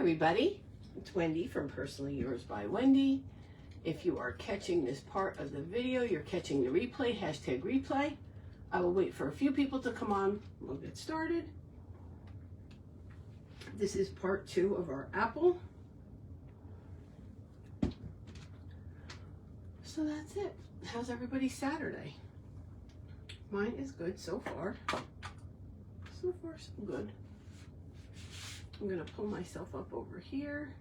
everybody, it's Wendy from Personally Yours by Wendy. If you are catching this part of the video, you're catching the replay, hashtag replay. I will wait for a few people to come on. We'll get started. This is part 2 of our apple. So that's it. How's everybody's Saturday? Mine is good so far. So far, so good. I'm going to pull myself up over here.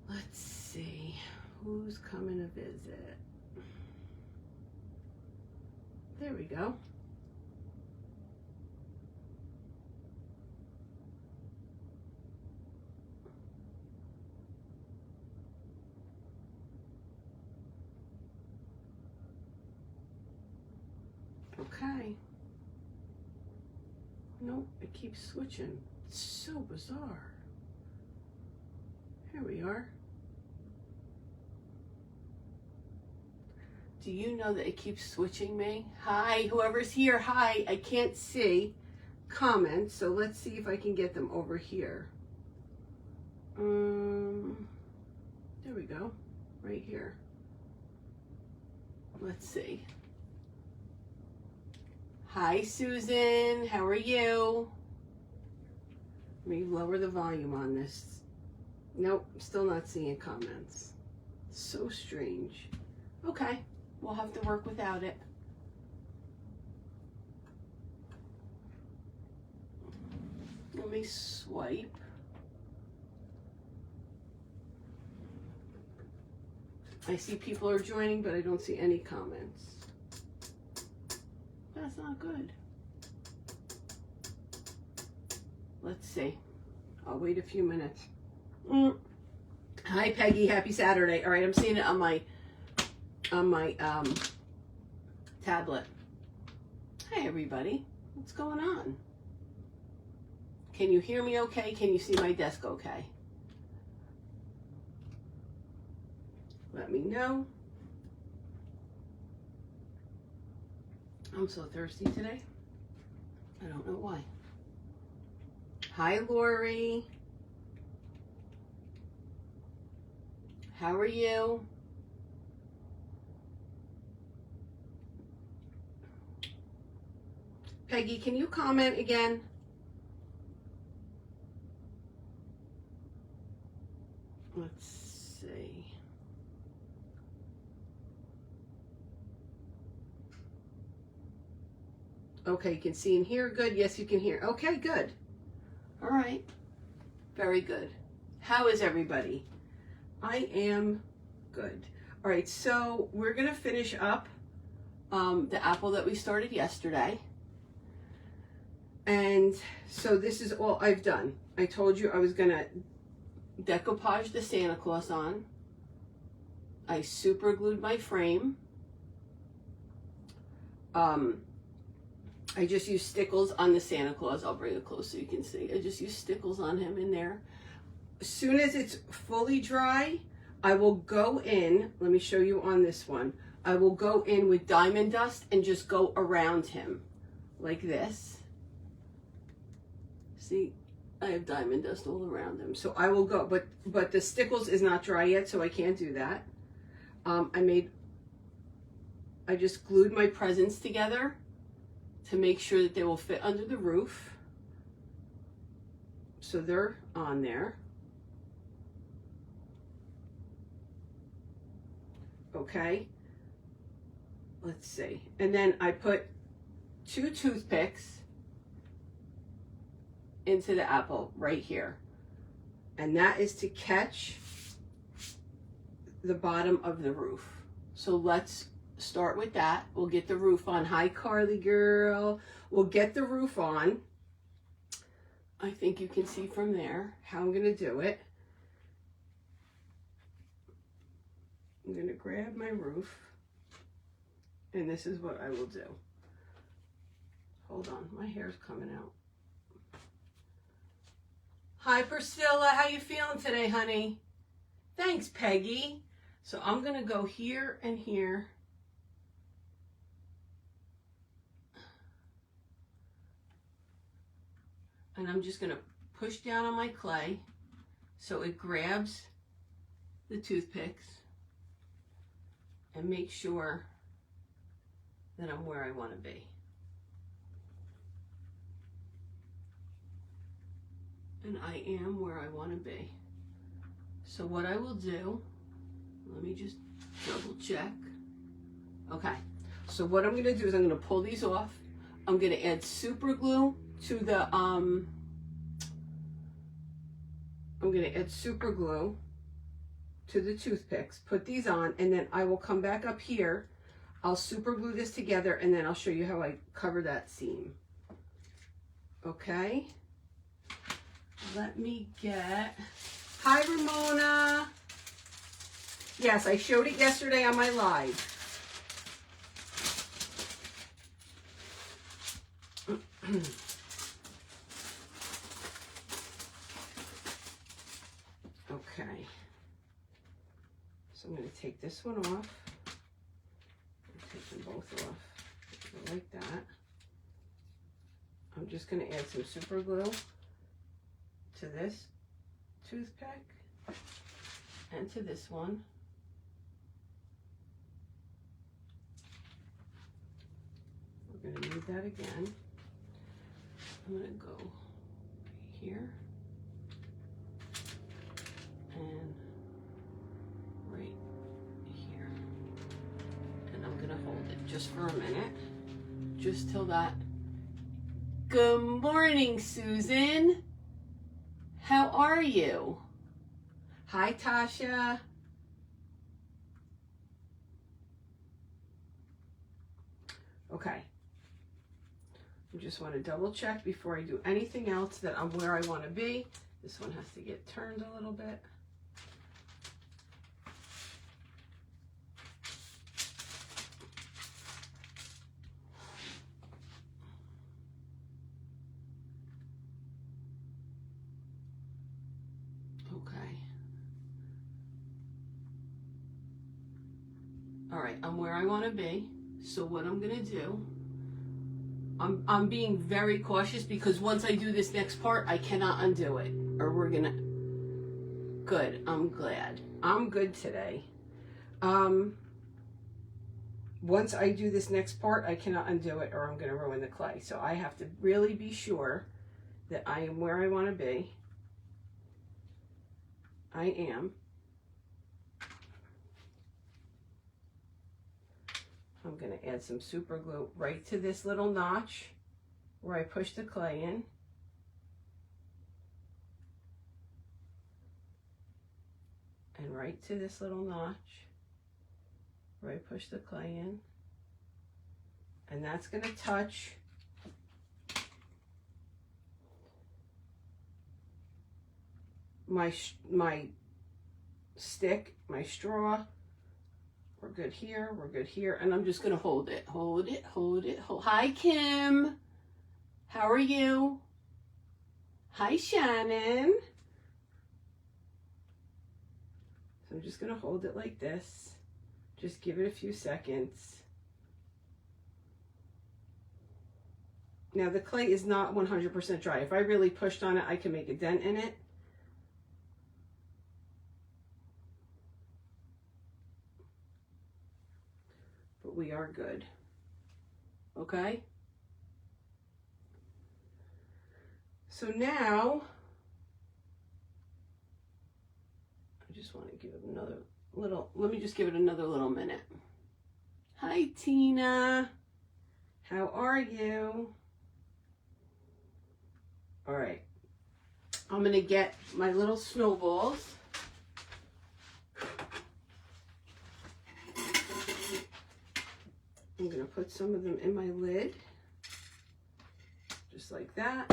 Let's see who's coming to visit. There we go. Okay. Nope, it keeps switching. It's so bizarre. Here we are. Do you know that it keeps switching me? Hi, whoever's here, hi. I can't see comments, so let's see if I can get them over here. There we go, right here. Let's see. Hi, Susan. How are you? Let me lower the volume on this. Nope, still not seeing comments. So strange. Okay, we'll have to work without it. Let me swipe. I see people are joining, but I don't see any comments. That's not good. Let's see. I'll wait a few minutes. Hi, Peggy. Happy Saturday. All right, I'm seeing it on my tablet. Hi, everybody. What's going on? Can you hear me okay? Can you see my desk okay? Let me know. I'm so thirsty today. I don't know why. Hi, Lori. How are you? Peggy, can you comment again? Let's see. Okay, you can see and hear good. Yes, you can hear. Okay, good. All right. Very good. How is everybody? I am good. All right, so we're going to finish up the apple that we started yesterday. And so this is all I've done. I told you I was going to decoupage the Santa Claus on. I super glued my frame. I just use stickles on the Santa Claus. I'll bring it close so you can see. I just use stickles on him in there. As soon as it's fully dry, I will go in. Let me show you on this one. I will go in with diamond dust and just go around him like this. See, I have diamond dust all around him. So I will go, but the stickles is not dry yet, so I can't do that. I just glued my presents together to make sure that they will fit under the roof. So they're on there. Okay. Let's see. And then I put 2 toothpicks into the apple right here. And that is to catch the bottom of the roof. So let's start with that. We'll get the roof on. Hi, Carly girl. We'll get the roof on. I think you can see from there how I'm going to do it. I'm going to grab my roof, and this is what I will do. Hold on, my hair's coming out. Hi, Priscilla. How you feeling today, honey? Thanks, Peggy. So I'm going to go here and here. And I'm just going to push down on my clay so it grabs the toothpicks and make sure that I'm where I want to be. And I am where I want to be. So what I will do, let me just double check. Okay, so what I'm going to do is I'm going to pull these off. I'm going to add super glue to the I'm going to add super glue to the toothpicks, put these on, and then I will come back up here. I'll super glue this together, and then I'll show you how I cover that seam. Okay, let me get, hi Ramona. Yes, I showed it yesterday on my live. Okay, so I'm going to take this one off. Take them both off like that. I'm just going to add some super glue to this toothpick and to this one. We're going to need that again. I'm going to go here and right here. And I'm going to hold it just for a minute, just till that. Good morning, Susan. How are you? Hi, Tasha. Okay. I just want to double check before I do anything else that I'm where I want to be. This one has to get turned a little bit. Okay. All right, I'm where I want to be. So what I'm going to do, I'm being very cautious because once I do this next part, I cannot undo it. Or we're going to... Good, I'm glad. I'm good today. Once I do this next part, I cannot undo it or I'm going to ruin the clay. So I have to really be sure that I am where I want to be. I am. I'm going to add some super glue right to this little notch where I push the clay in. And right to this little notch where I push the clay in. And that's going to touch my stick, my straw. We're good here, we're good here, and I'm just gonna hold it, hold it, hold it, hold. Hi, Kim. How are you? Hi, Shannon. So I'm just gonna hold it like this. Just give it a few seconds. Now the clay is not 100% dry. If I really pushed on it, I can make a dent in it. But we are good. Okay? So now, I just want to give it another little, let me just give it another little minute. Hi, Tina. How are you? All right. I'm going to get my little snowballs. I'm going to put some of them in my lid, just like that.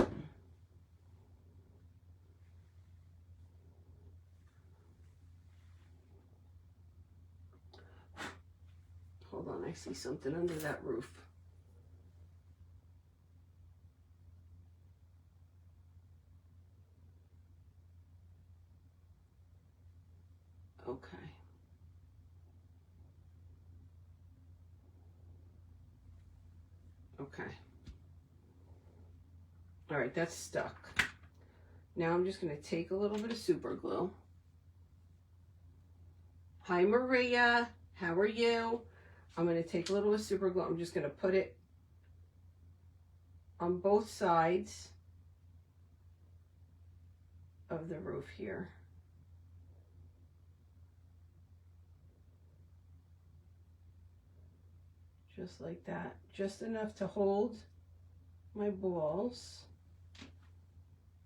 Hold on, I see something under that roof. Okay. Okay. All right, that's stuck. Now I'm just going to take a little bit of super glue. Hi, Maria. How are you? I'm going to take a little bit of super glue. I'm just going to put it on both sides of the roof here. Just like that. Just enough to hold my balls.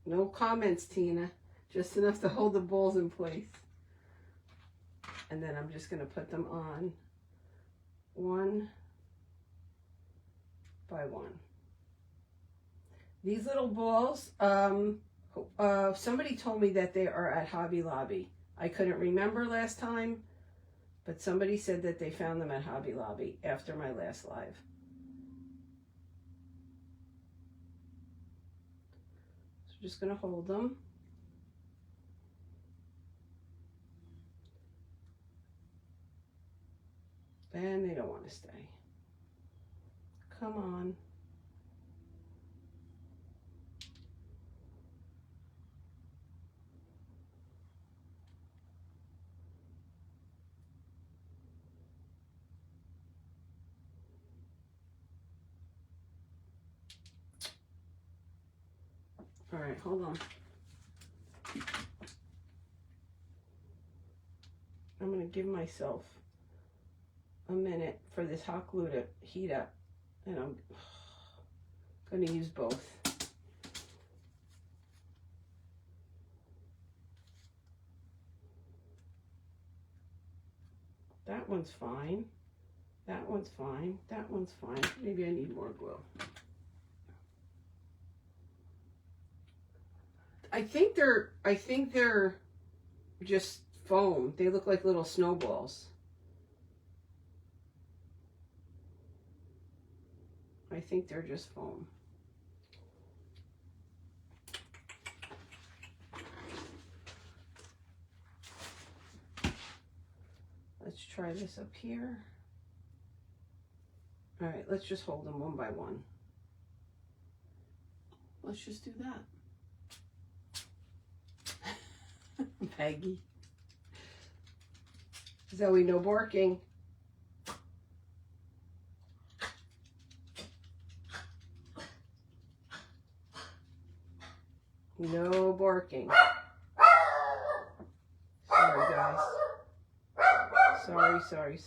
No comments, Tina. Just enough to hold the balls in place. And then I'm just going to put them on one by one. These little balls, somebody told me that they are at Hobby Lobby. I couldn't remember last time, but somebody said that they found them at Hobby Lobby after my last live. So just going to hold them. And they don't want to stay. Come on. All right, hold on. I'm going to give myself a minute for this hot glue to heat up, and I'm going to use both. That one's fine. That one's fine. That one's fine. Maybe I need more glue. I think they're just foam. They look like little snowballs. I think they're just foam. Let's try this up here. All right, let's just hold them one by one. Let's just do that. Peggy. Zoe, no barking. No barking. Sorry, guys. Sorry.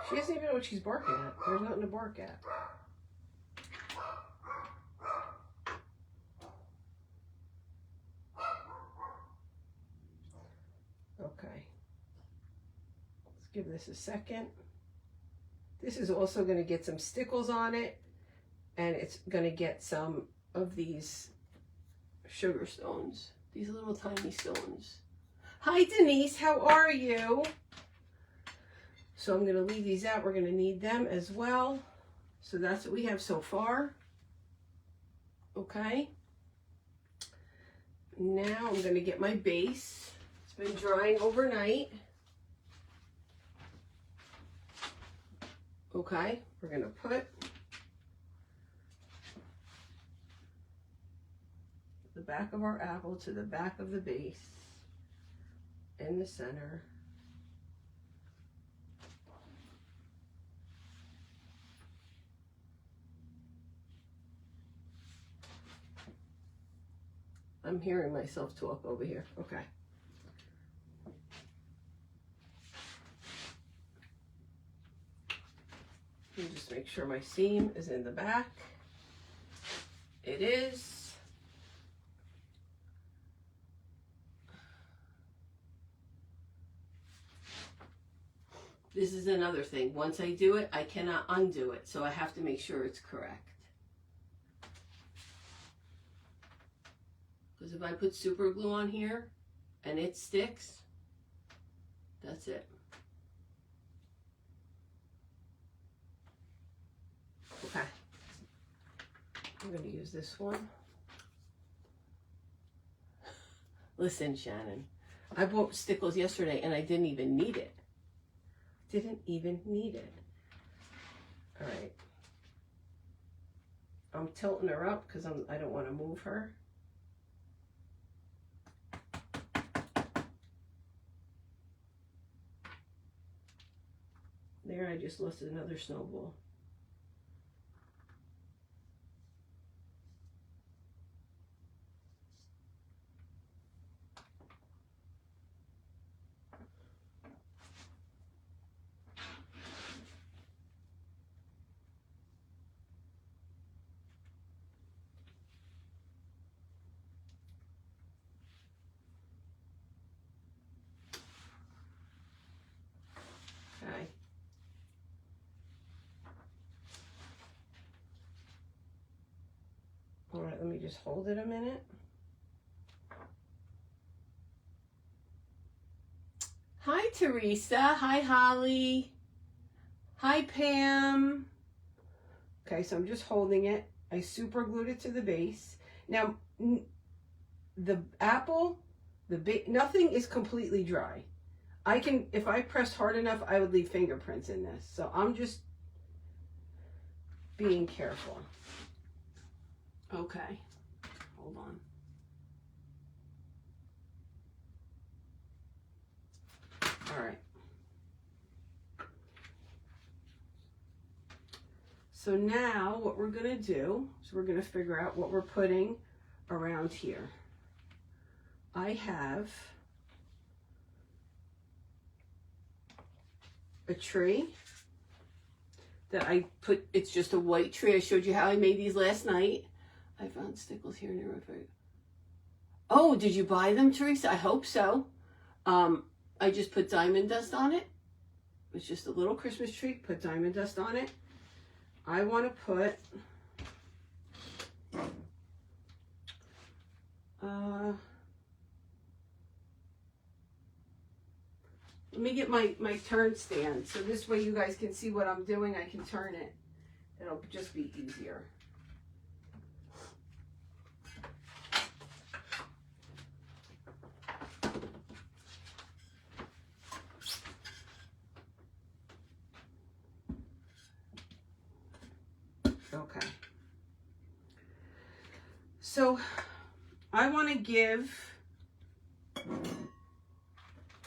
She doesn't even know what she's barking at. There's nothing to bark at. Okay. Let's give this a second. This is also going to get some stickles on it, and it's going to get some of these sugar stones, these little tiny stones. Hi, Denise, how are you? So I'm going to leave these out. We're going to need them as well. So that's what we have so far. Okay. Now I'm going to get my base. It's been drying overnight. Okay, we're going to put the back of our apple to the back of the base in the center. I'm hearing myself talk over here. Okay. Let me just make sure my seam is in the back. It is. This is another thing. Once I do it, I cannot undo it, so I have to make sure it's correct. Because if I put super glue on here and it sticks, that's it. Okay. I'm going to use this one. Listen, Shannon, I bought stickles yesterday and I didn't even need it. Didn't even need it. All right. I'm tilting her up because I don't want to move her. There, I just lost another snowball. Okay. All right, let me just hold it a minute. Hi, Teresa. Hi, Holly. Hi, Pam. Okay, so I'm just holding it. I super glued it to the base. Now, the apple, nothing is completely dry. I can, if I pressed hard enough, I would leave fingerprints in this. So I'm just being careful. Okay, hold on. All right. So now what we're gonna do is we're gonna figure out what we're putting around here. I have a tree that I put, it's just a white tree. I showed you how I made these last night. I found stickles here and there. Oh, did you buy them, Teresa? I hope so. I just put diamond dust on it. It's just a little Christmas tree, put diamond dust on it. I want to put let me get my turn stand so this way you guys can see what I'm doing. I can turn it. It'll just be easier. Okay. So I want to give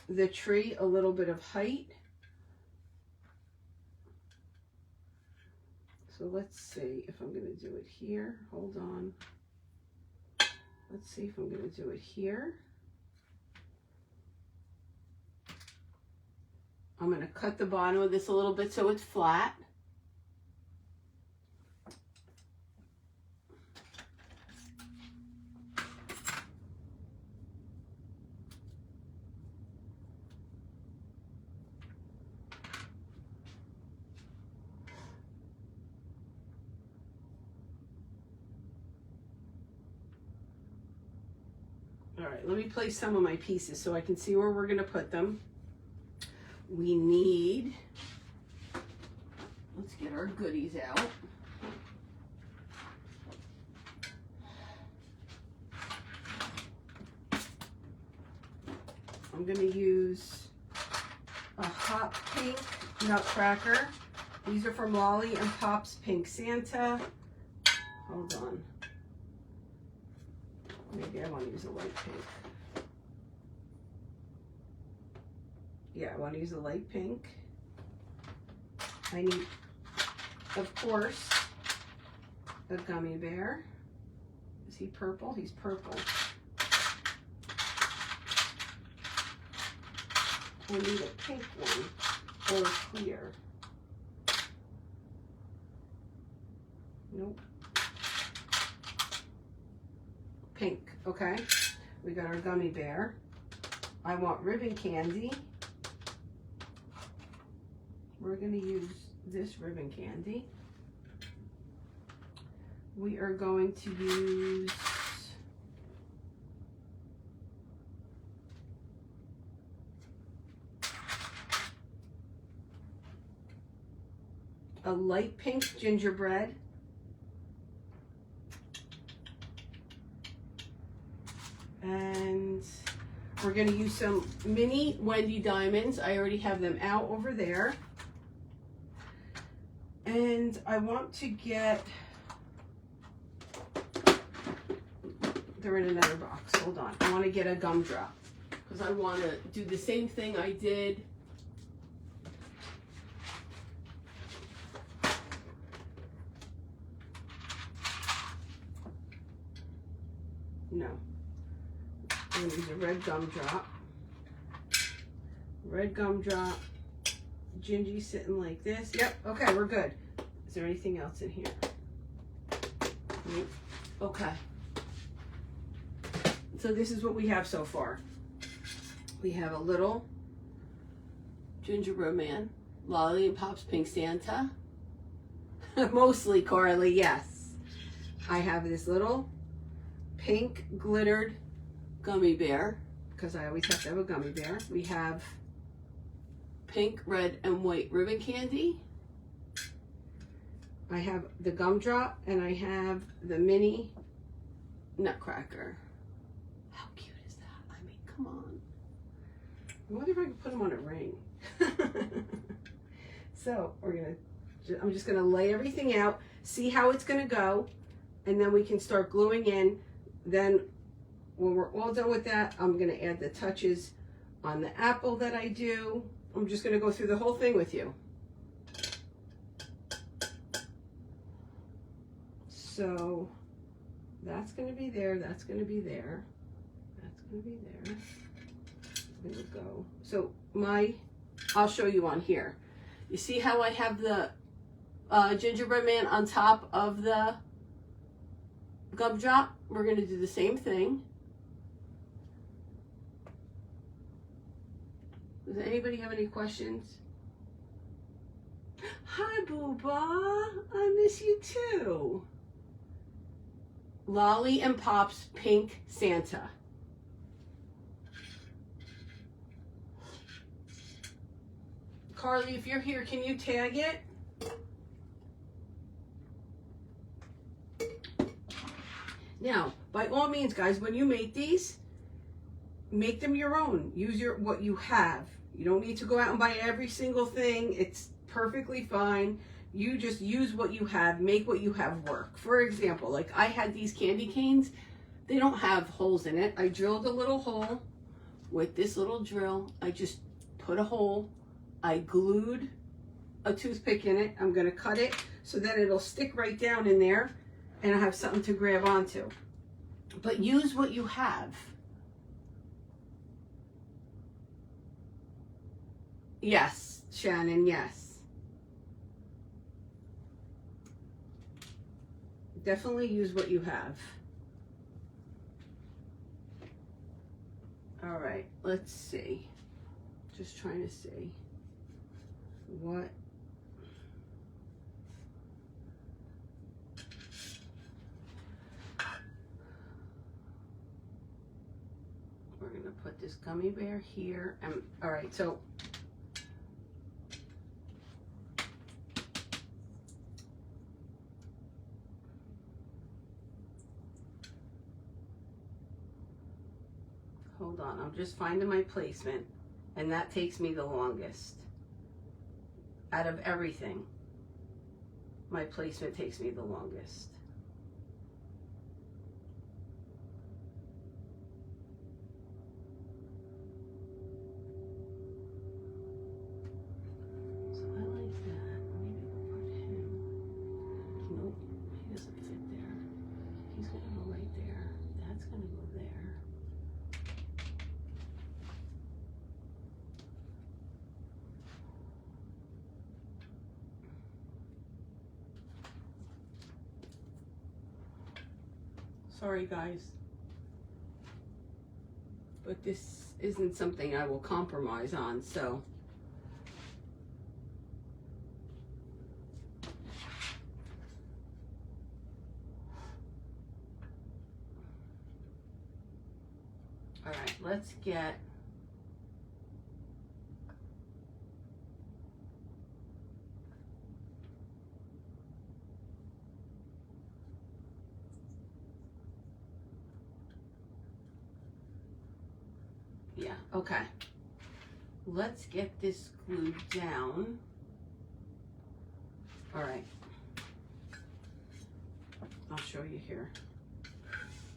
the tree a little bit of height. So let's see if I'm going to do it here. Hold on. Let's see if I'm going to do it here. I'm going to cut the bottom of this a little bit so it's flat. All right, let me place some of my pieces so I can see where we're going to put them. We need, let's get our goodies out. I'm going to use a hot pink nutcracker. These are from Lolly and Pop's Pink Santa. Hold on. Maybe I want to use a light pink. Yeah, I want to use a light pink. I need, of course, a gummy bear. Is he purple? He's purple. I need a pink one, or clear. Nope. Pink, okay? We got our gummy bear. I want ribbon candy. We're gonna use this ribbon candy. We are going to use a light pink gingerbread. And we're going to use some mini Wendy diamonds. I already have them out over there. And I want to get they're in another box. Hold on. I want to get a gumdrop because I want to do the same thing I did. No. I'm going to use a red gumdrop. Red gumdrop. Gingy sitting like this. Yep. Okay, we're good. Is there anything else in here? Nope. Okay. So this is what we have so far. We have a little gingerbread man, Lolly and Pop's Pink Santa. Mostly Carly, yes. I have this little pink glittered gummy bear, because I always have to have a gummy bear. We have pink, red, and white ribbon candy. I have the gumdrop, and I have the mini nutcracker. How cute is that? I mean, come on. I wonder if I could put them on a ring. So I'm just gonna lay everything out, see how it's gonna go, and then we can start gluing in. Then when we're all done with that, I'm gonna add the touches on the apple that I do. I'm just gonna go through the whole thing with you. So that's gonna be there, that's gonna be there, that's gonna be there. I'm gonna go. So I'll show you on here. You see how I have the gingerbread man on top of the gumdrop? We're gonna do the same thing. Does anybody have any questions? Hi, Booba. I miss you too. Lolly and Pop's Pink Santa. Carly, if you're here, can you tag it? Now, by all means, guys, when you make these, make them your own. Use what you have. You don't need to go out and buy every single thing. It's perfectly fine. You just use what you have, make what you have work. For example, like I had these candy canes. They don't have holes in it. I drilled a little hole with this little drill. I just put a hole. I glued a toothpick in it. I'm gonna cut it so that it'll stick right down in there and I have something to grab onto. But use what you have. Yes, Shannon, yes. Definitely use what you have. All right, let's see. Just trying to see what. We're gonna put this gummy bear here. All right, so hold on, I'm just finding my placement, and that takes me the longest. Out of everything, my placement takes me the longest. So I like that. Maybe we'll put him. Nope, he doesn't fit there. He's gonna go right there. That's gonna go there. Sorry guys, but this isn't something I will compromise on, so. All right, let's get okay. Let's get this glued down. All right. I'll show you here.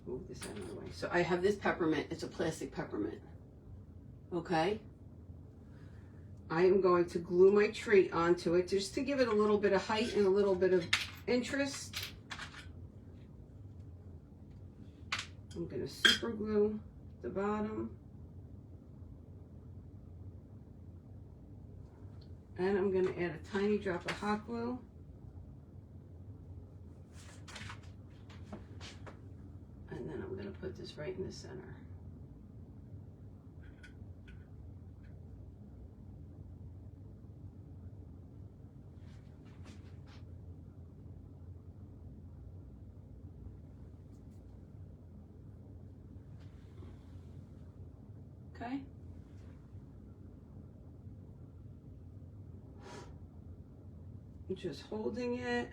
move this out of the way. So I have this peppermint. It's a plastic peppermint. Okay. I am going to glue my tree onto it just to give it a little bit of height and a little bit of interest. I'm going to super glue the bottom. And I'm going to add a tiny drop of hot glue. And then I'm going to put this right in the center. Okay. I'm just holding it.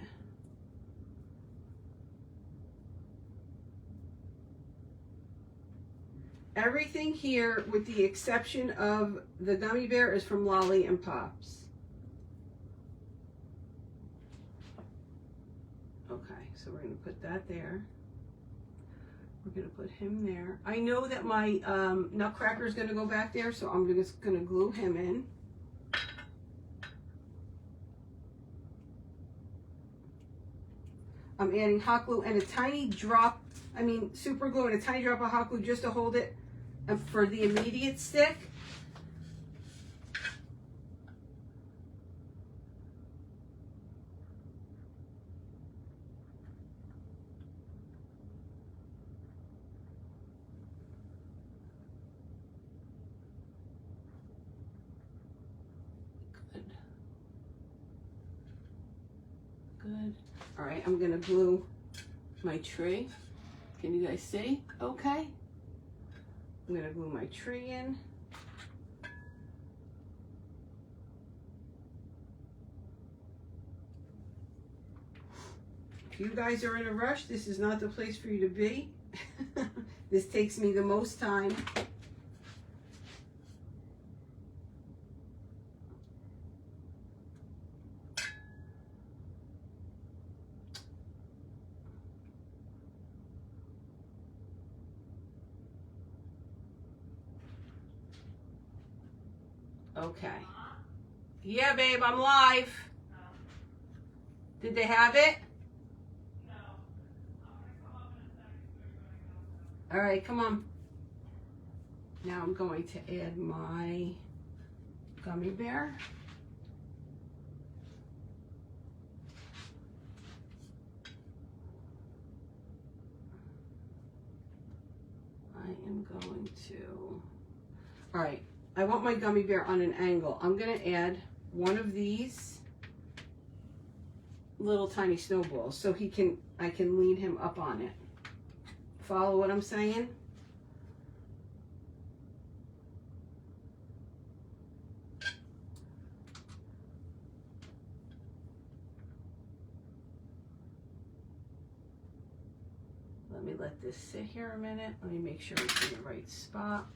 Everything here, with the exception of the gummy bear, is from Lolly and Pops. Okay, so we're going to put that there. We're going to put him there. I know that my Nutcracker is going to go back there, so I'm just going to glue him in. I'm adding hot glue and a tiny drop, super glue and a tiny drop of hot glue just to hold it for the immediate stick. Good. All right, I'm gonna glue my tree. Can you guys see? Okay. I'm gonna glue my tree in. If you guys are in a rush, this is not the place for you to be. This takes me the most time. Okay. Yeah, babe, I'm live. Did they have it? No. All right, come on. Now I'm going to add my gummy bear. I am going to, all right. I want my gummy bear on an angle. I'm going to add one of these little tiny snowballs so I can lean him up on it. Follow what I'm saying? Let me let this sit here a minute. Let me make sure it's in the right spot.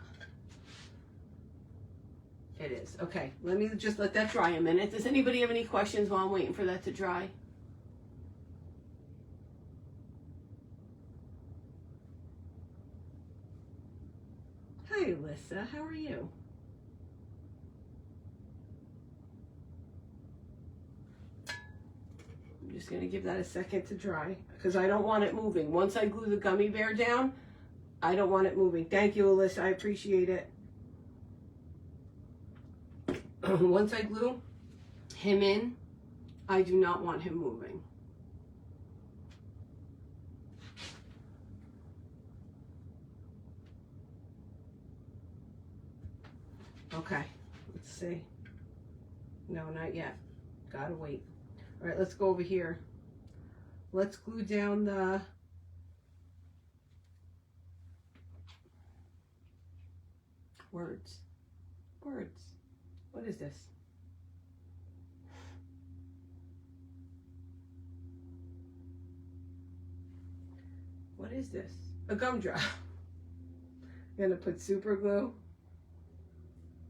It is. Okay, let me just let that dry a minute. Does anybody have any questions while I'm waiting for that to dry? Hi, Alyssa. How are you? I'm just going to give that a second to dry because I don't want it moving. Once I glue the gummy bear down, I don't want it moving. Thank you, Alyssa. I appreciate it. Once I glue him in, I do not want him moving. Okay, let's see. No, not yet. Gotta wait. All right, let's go over here. Let's glue down the words. What is this? What is this? A gumdrop. I'm gonna put super glue.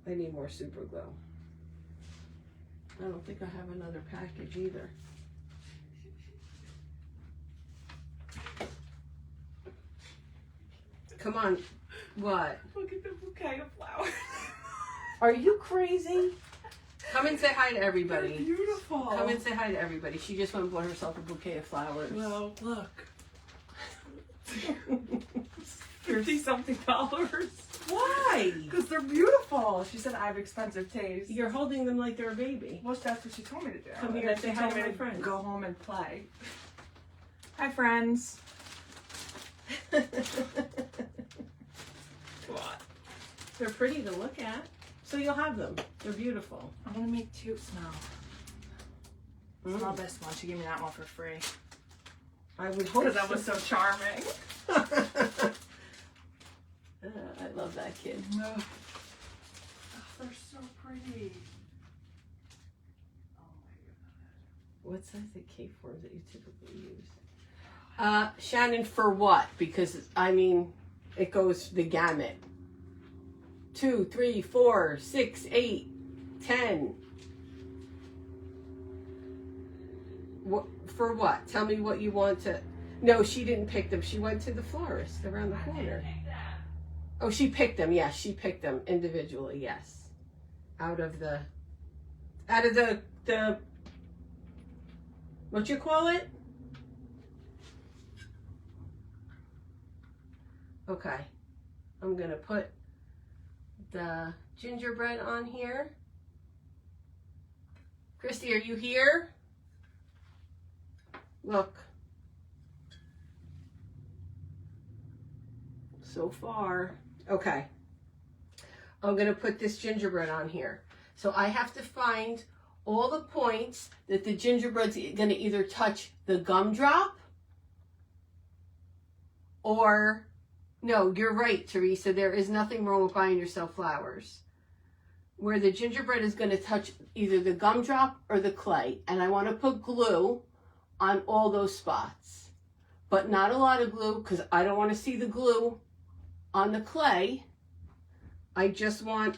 I need more super glue. I don't think I have another package either. Come on. What? Look at the bouquet of flowers. Are you crazy? Come and say hi to everybody. They're beautiful. Come and say hi to everybody. She just went and bought herself a bouquet of flowers. Well, look. $50-something. Why? Because they're beautiful. She said I have expensive taste. You're holding them like they're a baby. Well, that's what she told me to do. Come here And and say she hi told to me my friends. Go home and play. Hi, friends. What? They're pretty to look at. So you'll have them. They're beautiful. I'm going to make 2 smell. Smell this one. She gave me that one for free. I would hope Because that was so charming. I love that kid. Oh, they're so pretty. Oh my god. What size of cake forms that you typically use? Shannon, for what? Because, I mean, it goes the gamut. 2, 3, 4, 6, 8, 10. What, for what? Tell me what you want to... No, she didn't pick them. She went to the florist around the corner. Oh, she picked them. Yes, she picked them individually. Yes. Out of the what you call it? Okay. I'm going to put the gingerbread on here. Christy, are you here? Look. So far. Okay. I'm going to put this gingerbread on here. So I have to find all the points that the gingerbread's going to either touch the gumdrop or... No, you're right, Teresa. There is nothing wrong with buying yourself flowers. Where the gingerbread is going to touch either the gumdrop or the clay. And I want to put glue on all those spots. But not a lot of glue because I don't want to see the glue on the clay. I just want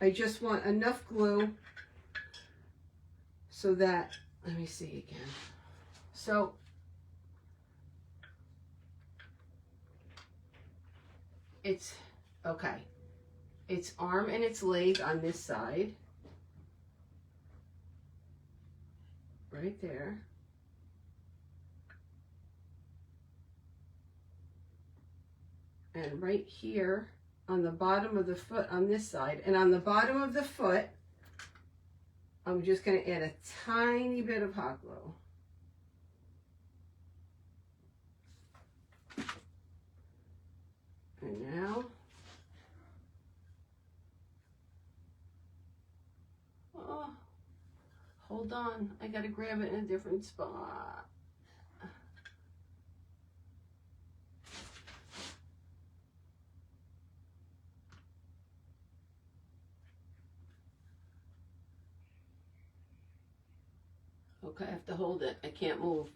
enough glue so that, let me see again. So it's, okay. It's arm and its leg on this side. Right there. And right here on the bottom of the foot on this side. And on the bottom of the foot, I'm just going to add a tiny bit of hot glue. And now, oh, hold on. I got to grab it in a different spot. Okay, I have to hold it. I can't move.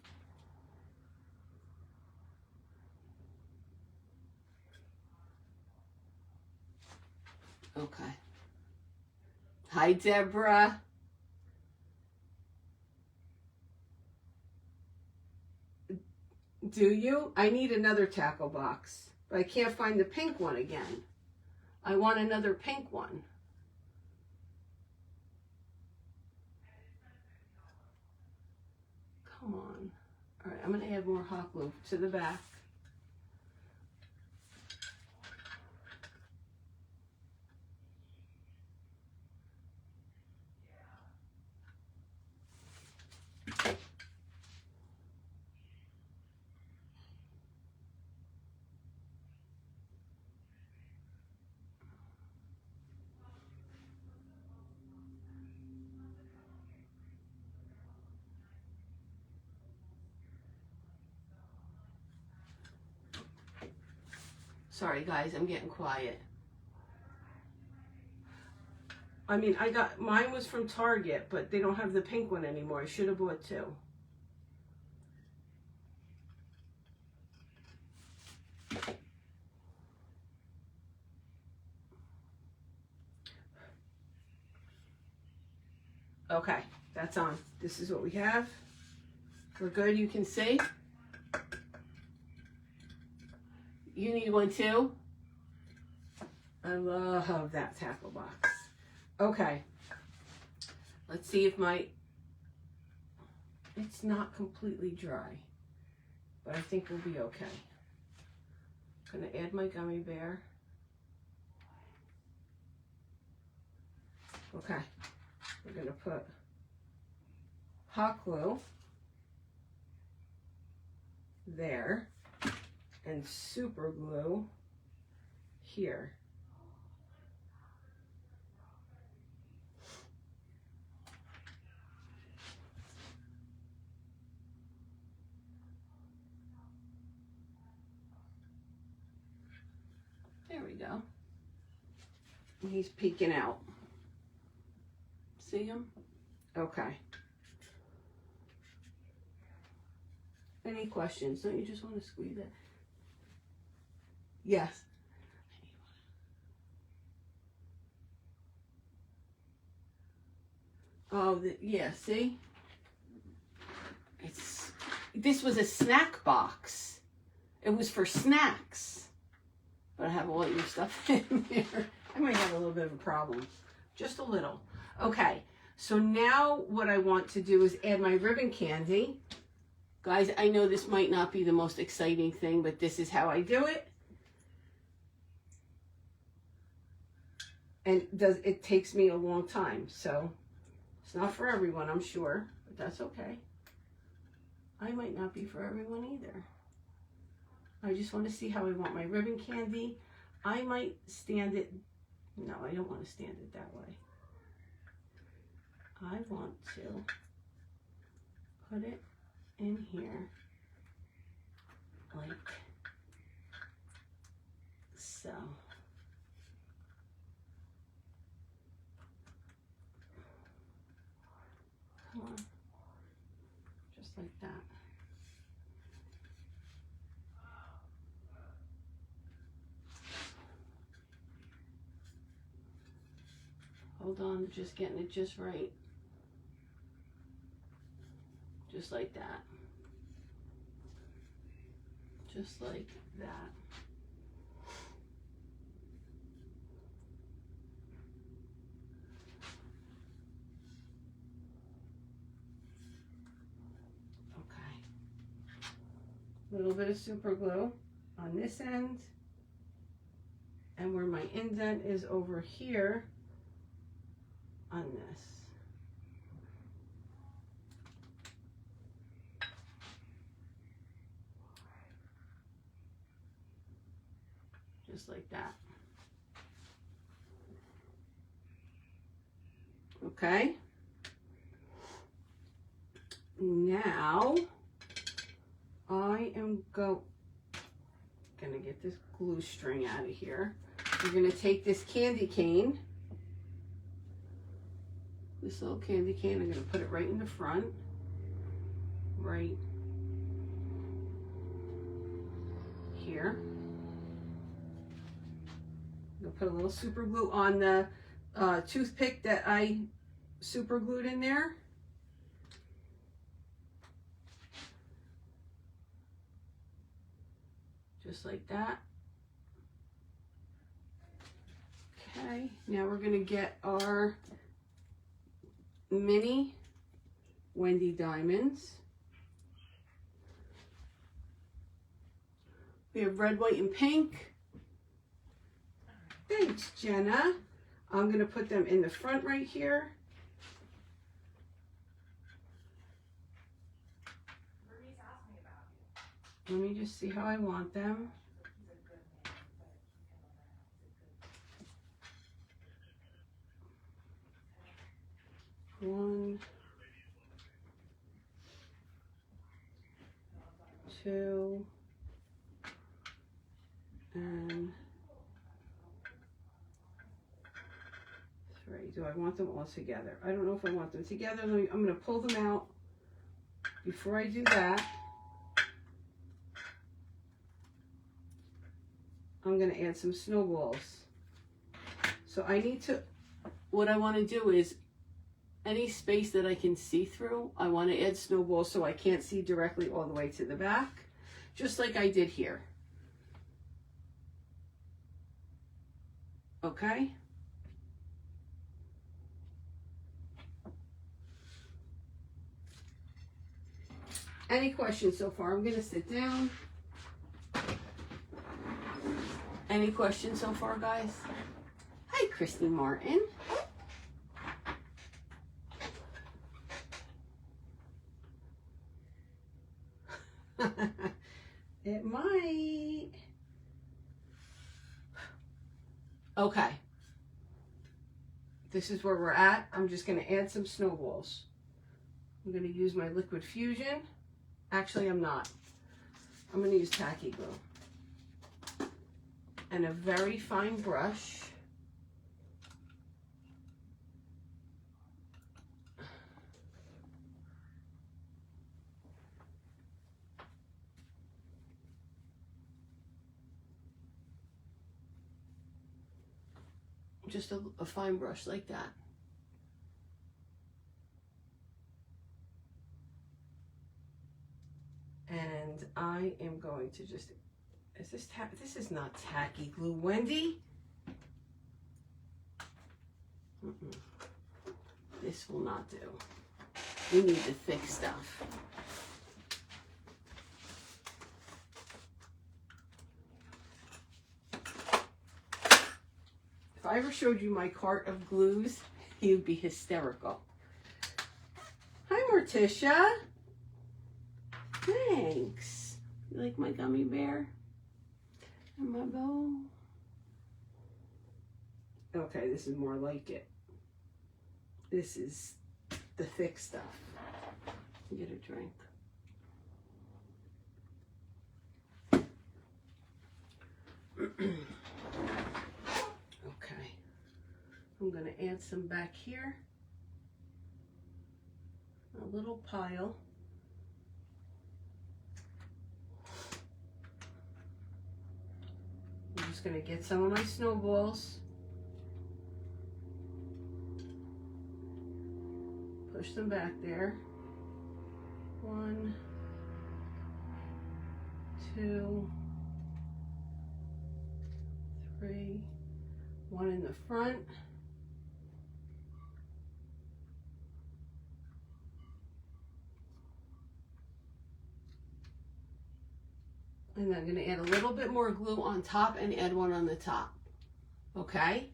Okay. Hi, Deborah. Do you? I need another tackle box, but I can't find the pink one again. I want another pink one. Come on. All right, I'm going to add more hot glue to the back. Sorry guys, I'm getting quiet. I mean, mine was from Target, but they don't have the pink one anymore. I should have bought 2. Okay, that's on. This is what we have. We're good, you can see. You need one too? I love that tackle box. Okay. Let's see if it's not completely dry, but I think we'll be okay. I'm gonna add my gummy bear. Okay, we're gonna put hot glue there and super glue here. There we go. And he's peeking out. See him? Okay. Any questions? Don't you just want to squeeze it? Yes. Oh, yeah, see? This was a snack box. It was for snacks. But I have all your stuff in there. I might have a little bit of a problem. Just a little. Okay, so now what I want to do is add my ribbon candy. Guys, I know this might not be the most exciting thing, but this is how I do it. And it takes me a long time, so it's not for everyone, I'm sure, but that's okay. I might not be for everyone either. I just want to see how I want my ribbon candy. I might stand it. No, I don't want to stand it that way. I want to put it in here like so. Come on. Just like that. Hold on, just getting it just right. Just like that. Just like that. Okay. A little bit of super glue on this end. And where my indent is over here on this. Just like that. Okay. Now I am gonna get this glue string out of here. We're gonna take this candy cane, this little candy cane, I'm gonna put it right in the front, right here. I'm gonna put a little super glue on the toothpick that I super glued in there. Just like that. Okay, now we're gonna get our mini Wendy diamonds. We have red, white, and pink. Thanks, Jenna. I'm gonna put them in the front right here. Let me just see how I want them. One, two, and three. Do I want them all together? I don't know if I want them together. I'm going to pull them out. Before I do that, I'm going to add some snowballs. So I need to, what I want to do is any space that I can see through, I want to add snowballs so I can't see directly all the way to the back, just like I did here. Okay? Any questions so far? I'm going to sit down. Any questions so far, guys? Hi, Christy Martin. It might. Okay. This is where we're at. I'm just going to add some snowballs. I'm going to use my liquid fusion. Actually, I'm not. I'm going to use tacky glue. And a very fine brush. Just a fine brush like that. And I am going to just, this is not tacky glue, Wendy. This will not do. We need the thick stuff. If I ever showed you my cart of glues, you'd be hysterical. Hi, Morticia. Thanks. You like my gummy bear? And my bow? Okay, this is more like it. This is the thick stuff. Get a drink. Okay. I'm going to add some back here. A little pile. I'm just going to get some of my snowballs. Push them back there. 1, 2, 3. 1 in the front. And then I'm going to add a little bit more glue on top and add one on the top. Okay?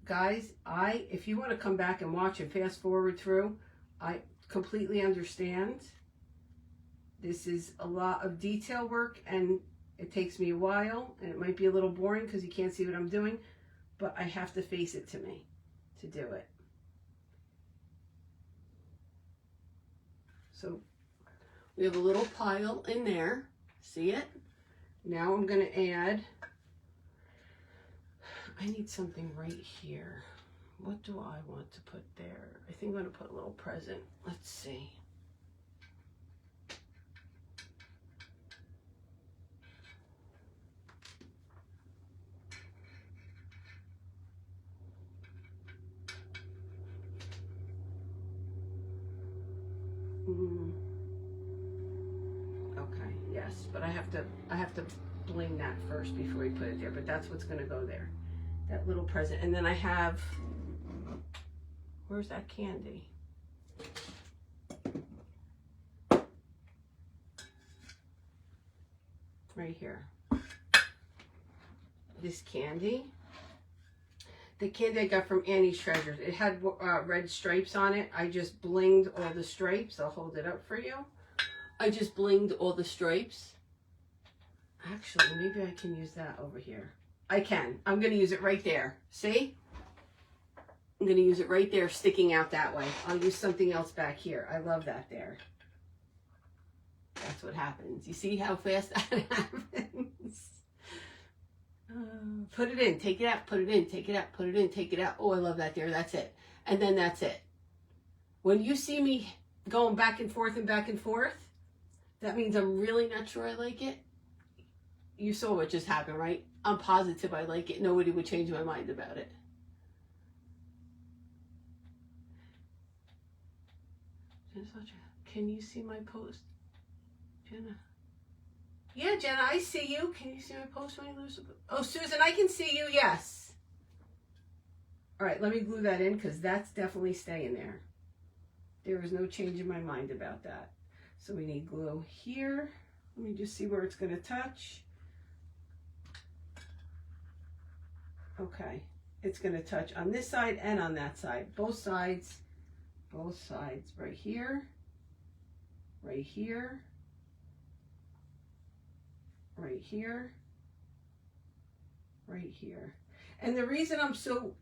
Guys, if you want to come back and watch and fast forward through, I completely understand. This is a lot of detail work and it takes me a while and it might be a little boring because you can't see what I'm doing, but I have to face it to me to do it. So we have a little pile in there. See it? Now I'm going to add, I need something right here. What do I want to put there? I think I'm going to put a little present. Let's see. Okay, yes, but I have to bling that first before we put it there, but that's what's going to go there. That little present. And then I have, where's that candy? Right here. This candy. The candy I got from Annie's Treasures. It had red stripes on it. I just blinged all the stripes. I'll hold it up for you. I just blinged all the stripes. Actually, maybe I can use that over here. I can. I'm going to use it right there. See? I'm going to use it right there, sticking out that way. I'll use something else back here. I love that there. That's what happens. You see how fast that happens? Put it in, take it out, put it in, take it out, put it in, take it out. Oh, I love that there. That's it. And then that's it. When you see me going back and forth, that means I'm really not sure I like it. You saw what just happened, right? I'm positive I like it. Nobody would change my mind about it. Can you see my post? Jenna. Yeah, Jenna, I see you. Can you see my post when you lose? Oh, Susan, I can see you. Yes. All right, let me glue that in because that's definitely staying there. There is no change in my mind about that. So we need glue here. Let me just see where it's going to touch. Okay, it's going to touch on this side and on that side. Both sides, right here, right here, right here, right here. And the reason I'm so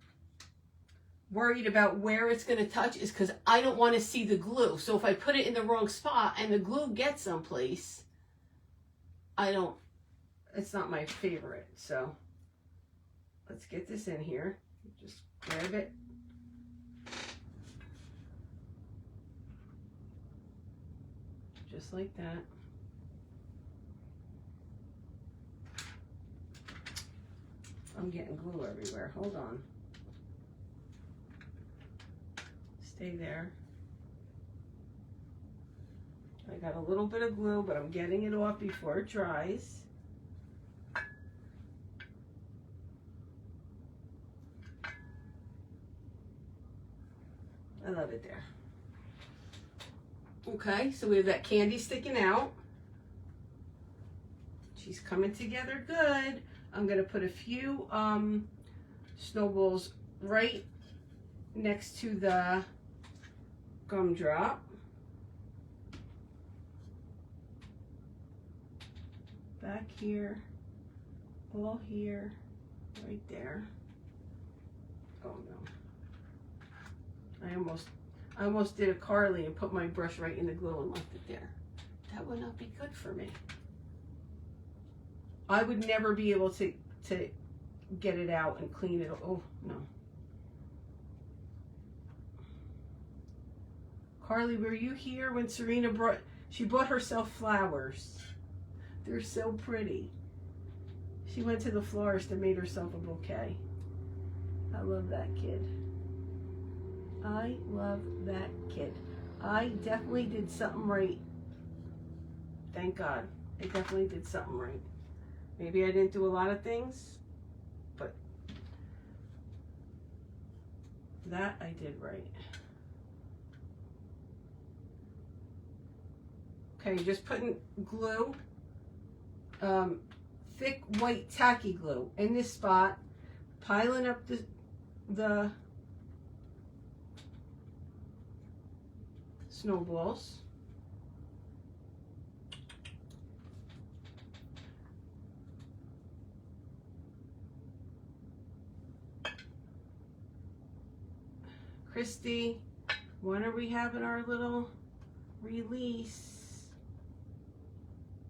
worried about where it's going to touch is because I don't want to see the glue. So if I put it in the wrong spot and the glue gets someplace, it's not my favorite. So let's get this in here. Just grab it. Just like that. I'm getting glue everywhere. Hold on. Stay there. I got a little bit of glue, but I'm getting it off before it dries. I love it there. Okay, so we have that candy sticking out. She's coming together good. I'm gonna put a few snowballs right next to the gumdrop. Back here, all here, right there. Oh no. I almost did a Carly and put my brush right in the glue and left it there. That would not be good for me. I would never be able to get it out and clean it. Oh no. Carly, were you here when Serena bought herself flowers? They're so pretty. She went to the florist and made herself a bouquet. I love that kid. I love that kid. I definitely did something right. Thank God. I definitely did something right. Maybe I didn't do a lot of things, but that I did right. Okay, just putting glue, thick white tacky glue in this spot, piling up the snowballs. Christy, when are we having our little release?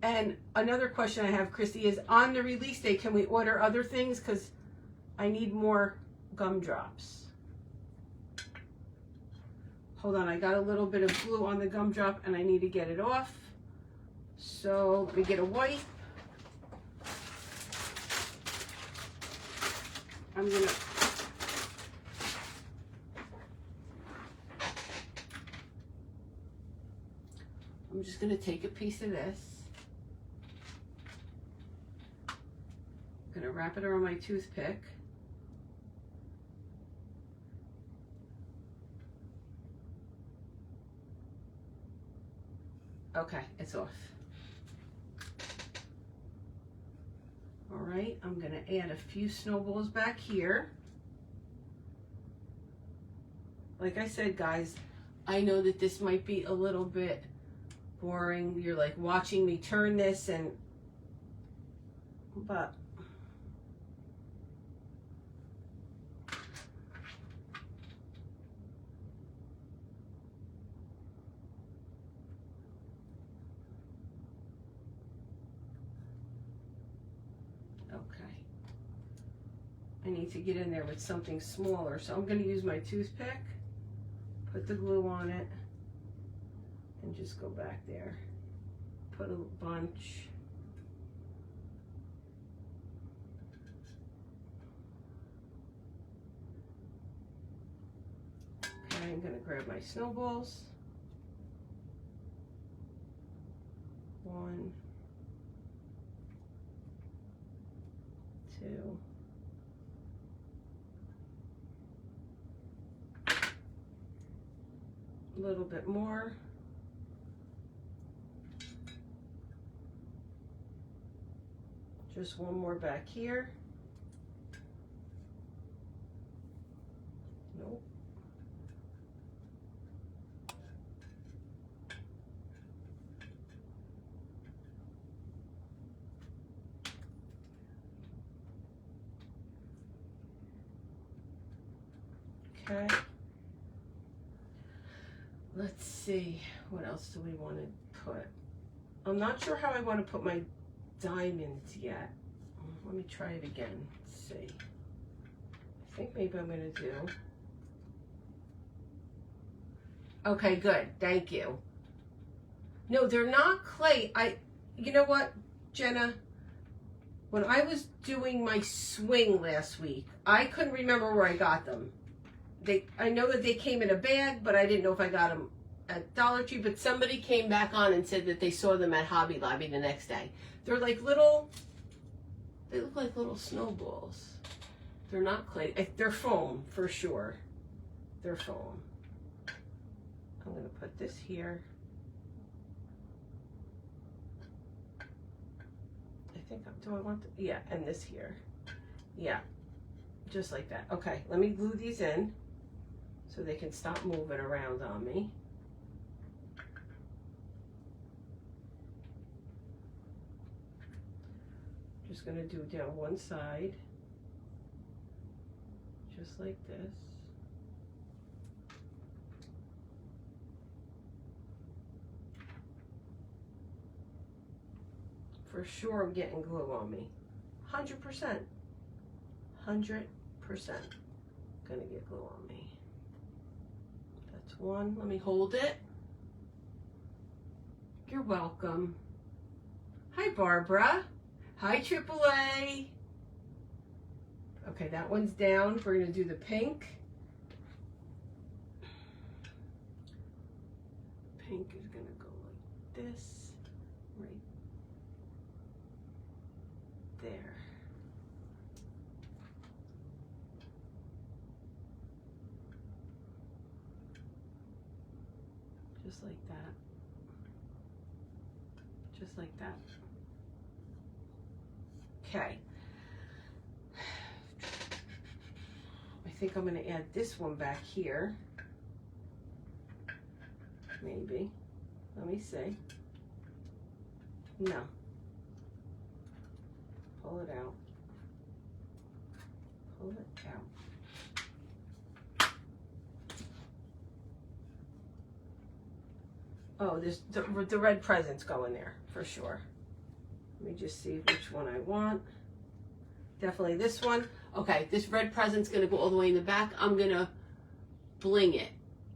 And another question I have, Christy, is on the release day, can we order other things? Because I need more gumdrops. Hold on, I got a little bit of glue on the gumdrop and I need to get it off. So let me get a wipe. I'm just gonna take a piece of this. I'm gonna wrap it around my toothpick. Okay, it's off. All right, I'm gonna add a few snowballs back here. Like I said, guys, I know that this might be a little bit boring. You're like watching me turn this but okay. I need to get in there with something smaller, so I'm going to use my toothpick, put the glue on it, and just go back there. Put a bunch. Okay, I'm going to grab my snowballs. 1, 2. A little bit more. Just one more back here. Nope. Okay. Let's see, what else do we want to put? I'm not sure how I want to put my diamonds yet. Let me try it again. Let's see. I think maybe I'm going to do. Okay, good. Thank you. No, they're not clay. You know what, Jenna? When I was doing my swing last week, I couldn't remember where I got them. I know that they came in a bag, but I didn't know if I got them at Dollar Tree. But somebody came back on and said that they saw them at Hobby Lobby the next day. They're like little, they look like little snowballs. They're not clay. They're foam for sure. They're foam. I'm going to put this here. I think, do I want to, yeah, and this here. Yeah, just like that. Okay, let me glue these in so they can stop moving around on me. Just going to do down one side, just like this. For sure I'm getting glue on me. 100%. 100% gonna get glue on me. That's one. Let me hold it. You're welcome. Hi, Barbara. Hi, AAA. Okay, that one's down. We're gonna do the pink. Pink is gonna go like this, right there. Just like that. Just like that. Okay. I think I'm going to add this one back here. Maybe. Let me see. No. Pull it out. Pull it out. Oh, there's the red presents go in there for sure. Let me just see which one I want. Definitely this one. Okay, this red present's gonna go all the way in the back. I'm gonna bling it.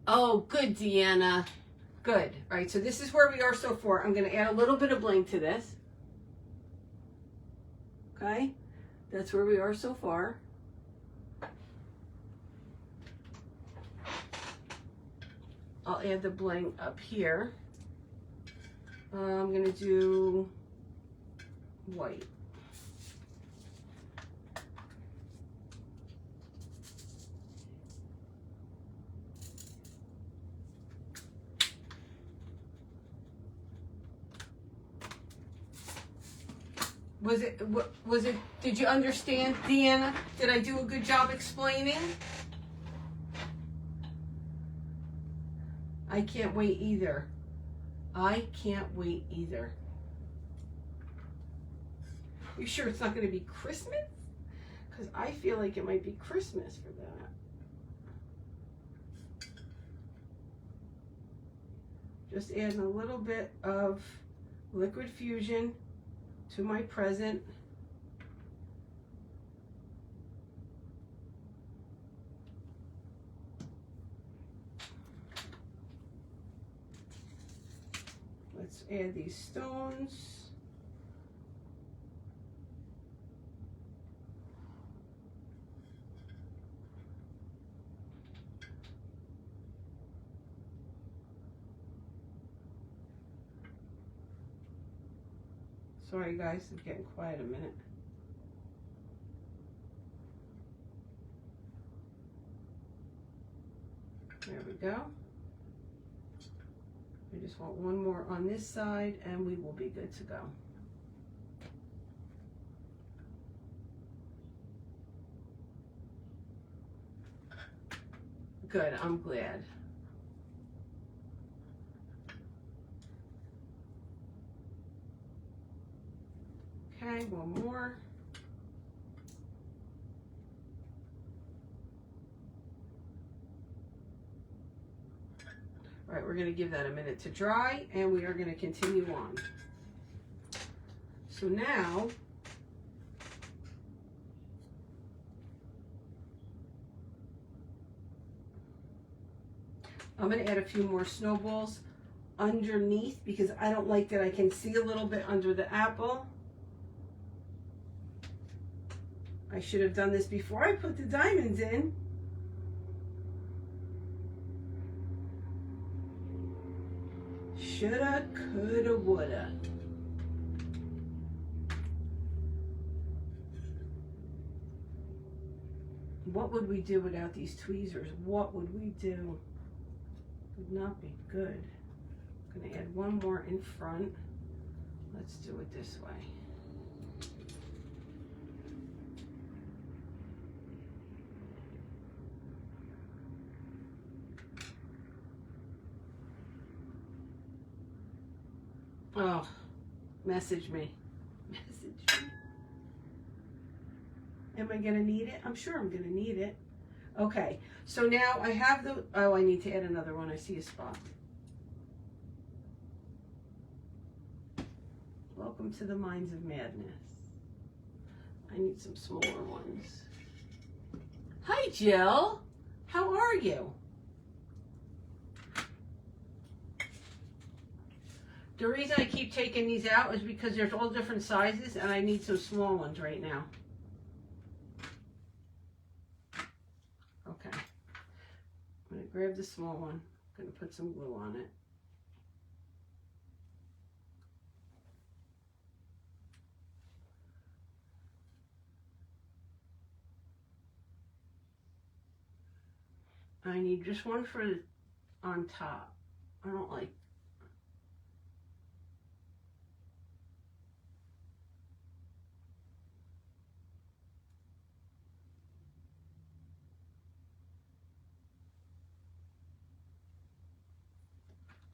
Oh, good, Deanna. Good. All right, so this is where we are so far. I'm gonna add a little bit of bling to this. Okay, that's where we are so far. I'll add the bling up here. I'm gonna do white. Was it, did you understand, Deanna? Did I do a good job explaining? I can't wait either. I can't wait either. You sure it's not going to be Christmas? Because I feel like it might be Christmas for that. Just adding a little bit of liquid fusion to my present. Let's add these stones. Sorry guys, I'm getting quiet a minute. There we go. I just want one more on this side and we will be good to go. Good, I'm glad. Okay, one more. All right, we're going to give that a minute to dry and we are going to continue on. So now, I'm going to add a few more snowballs underneath because I don't like that I can see a little bit under the apple. I should have done this before I put the diamonds in. Shoulda, coulda, woulda. What would we do without these tweezers? What would we do? Would not be good. I'm gonna add one more in front. Let's do it this way. Oh, message me. Message me. Am I gonna need it? I'm sure I'm gonna need it. Okay, so now I have the, oh, I need to add another one. I see a spot. Welcome to the Minds of Madness. I need some smaller ones. Hi, Jill. How are you? The reason I keep taking these out is because there's all different sizes and I need some small ones right now. Okay. I'm going to grab the small one. I'm going to put some glue on it. I need just one for on top. I don't like.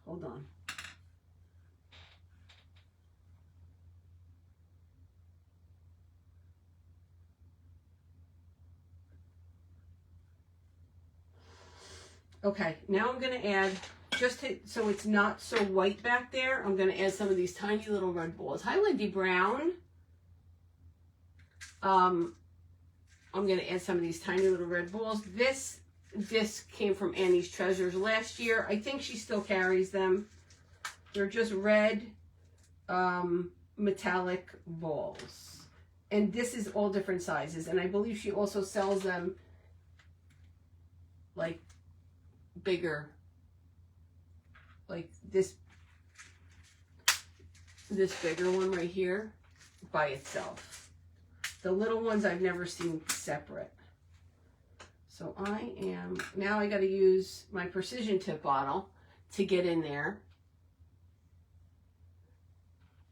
Hold on. Okay, now I'm going to add, so it's not so white back there, I'm going to add some of these tiny little red balls. Hi, Lindy Brown. I'm going to add some of these tiny little red balls. This came from Annie's Treasures last year. I think she still carries them. They're just red metallic balls. And this is all different sizes. And I believe she also sells them like bigger, like this bigger one right here by itself. The little ones I've never seen separate. So now I got to use my precision tip bottle to get in there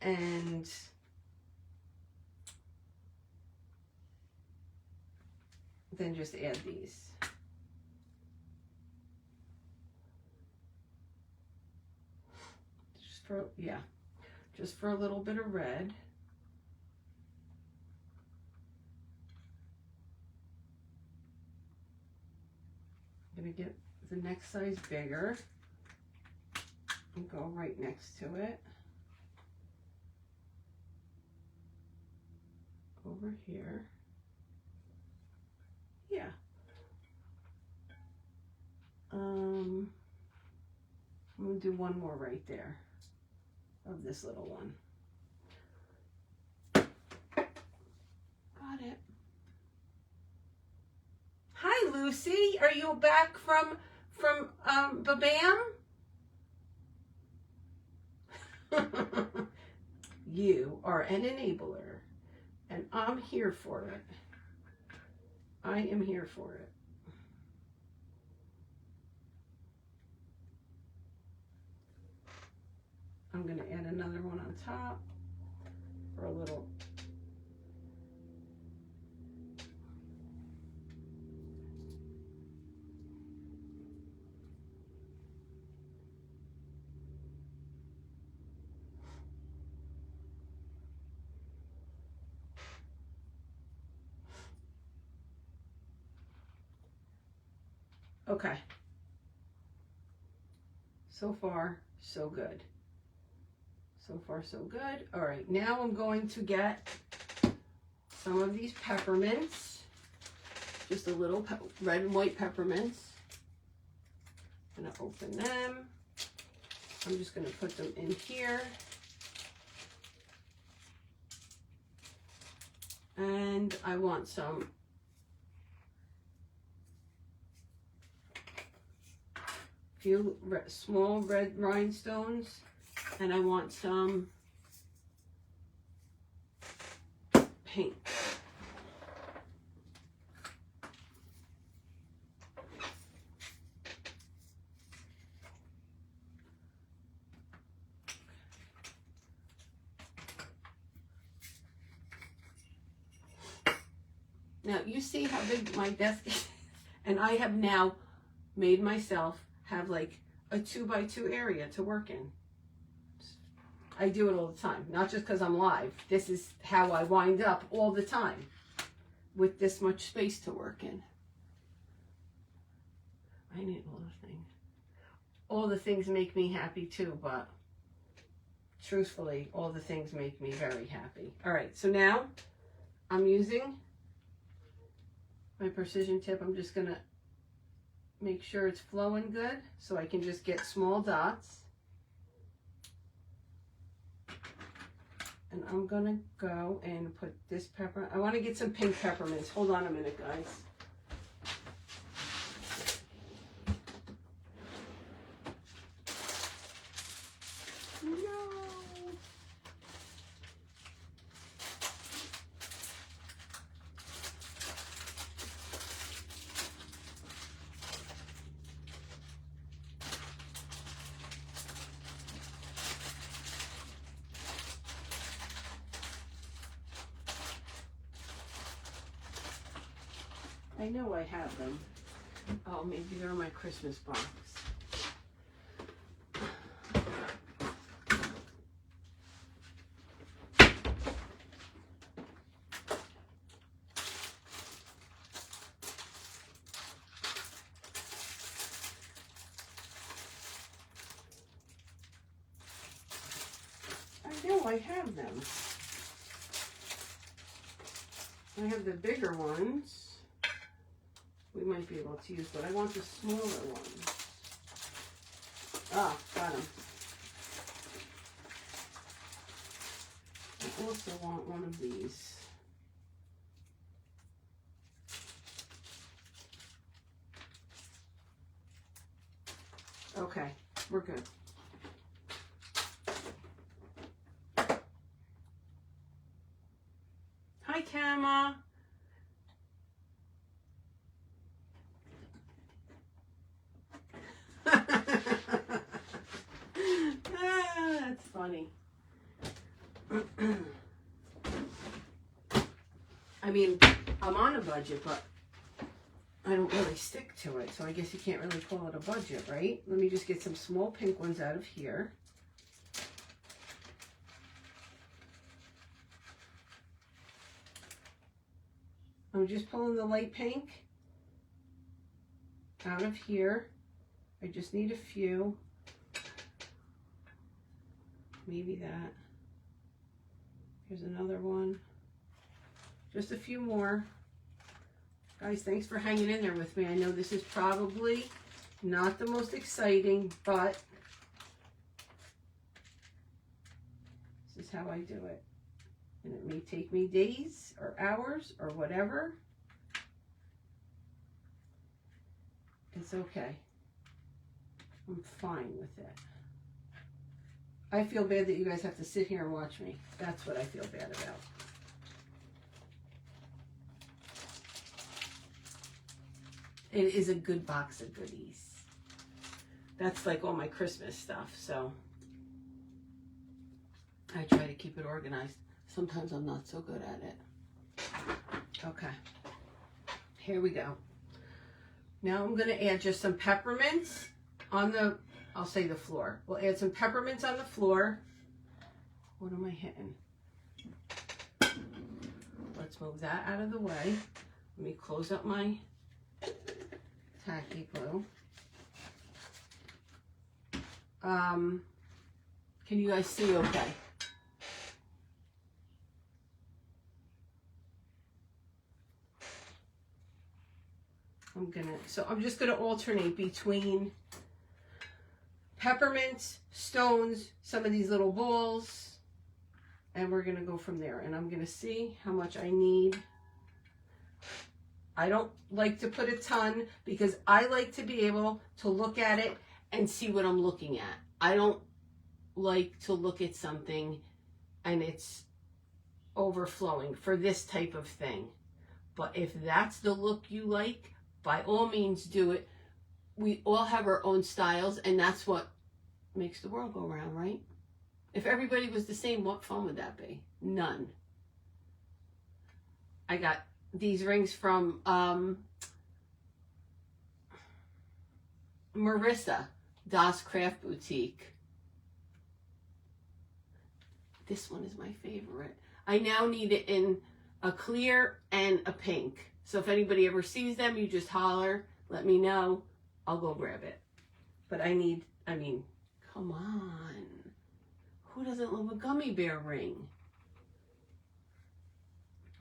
and then just add these. Just for a little bit of red. I'm gonna get the next size bigger and go right next to it. Over here. Yeah. I'm gonna do one more right there of this little one. Got it. Hi, Lucy. Are you back from Babam? You are an enabler, and I'm here for it. I am here for it. I'm going to add another one on top for a little. Okay. So far, so good. So far, so good. All right, now I'm going to get some of these peppermints. Just a little red and white peppermints. I'm gonna open them. I'm just gonna put them in here. And I want some few small red rhinestones, and I want some pink. Now you see how big my desk is, and I have now made myself have like a 2x2 area to work in. I do it all the time, not just because I'm live. This is how I wind up all the time with this much space to work in. I need all the things. All the things make me happy too, but truthfully, all the things make me very happy. All right, so now I'm using my precision tip. I'm just gonna make sure it's flowing good so I can just get small dots. And I'm gonna go and put this pepper. I want to get some pink peppermints. Hold on a minute, guys. I know I have them. Oh, maybe they're in my Christmas box. I know I have them. I have the bigger ones. We might be able to use, but I want the smaller ones. Ah, got them. I also want one of these. Okay, we're good. Hi, Kama. That's funny. I mean, I'm on a budget, but I don't really stick to it, so I guess you can't really call it a budget, right? Let me just get some small pink ones out of here. I'm just pulling the light pink out of here. I just need a few. Maybe that. Here's another one. Just a few more. Guys, thanks for hanging in there with me. I know this is probably not the most exciting, but this is how I do it. And it may take me days or hours or whatever. It's okay. I'm fine with it. I feel bad that you guys have to sit here and watch me. That's what I feel bad about. It is a good box of goodies. That's like all my Christmas stuff, so I try to keep it organized. Sometimes I'm not so good at it. Okay, here we go. Now I'm going to add just some peppermints on the, I'll say the floor. We'll add some peppermints on the floor. What am I hitting? Let's move that out of the way. Let me close up my tacky glue. Can you guys see okay? I'm just gonna alternate between peppermint, stones, some of these little balls, and we're gonna go from there. And I'm gonna see how much I need. I don't like to put a ton because I like to be able to look at it and see what I'm looking at. I don't like to look at something and it's overflowing for this type of thing. But if that's the look you like, by all means do it. We all have our own styles, and that's what makes the world go round, right? If everybody was the same, what fun would that be? None. I got these rings from Marissa, Das Craft Boutique. This one is my favorite. I now need it in a clear and a pink. So if anybody ever sees them, you just holler, let me know. I'll go grab it. But I mean, come on. Who doesn't love a gummy bear ring?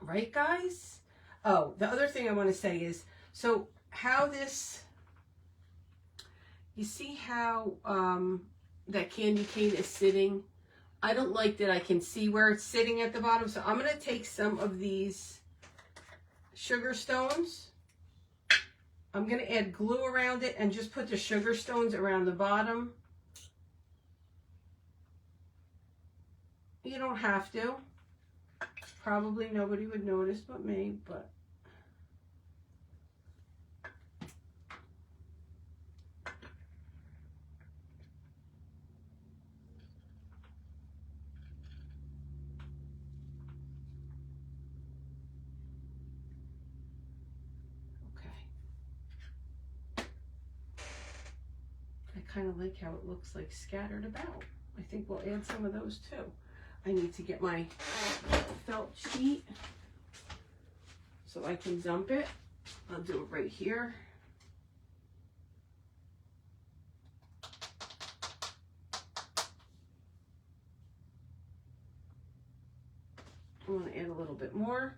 Right, guys? Oh, the other thing I want to say is, so how this, you see how that candy cane is sitting? I don't like that I can see where it's sitting at the bottom. So I'm going to take some of these sugar stones. I'm going to add glue around it and just put the sugar stones around the bottom. You don't have to. Probably nobody would notice but me, but I kind of like how it looks like scattered about. I think we'll add some of those too. I need to get my felt sheet so I can dump it. I'll do it right here. I'm going to add a little bit more.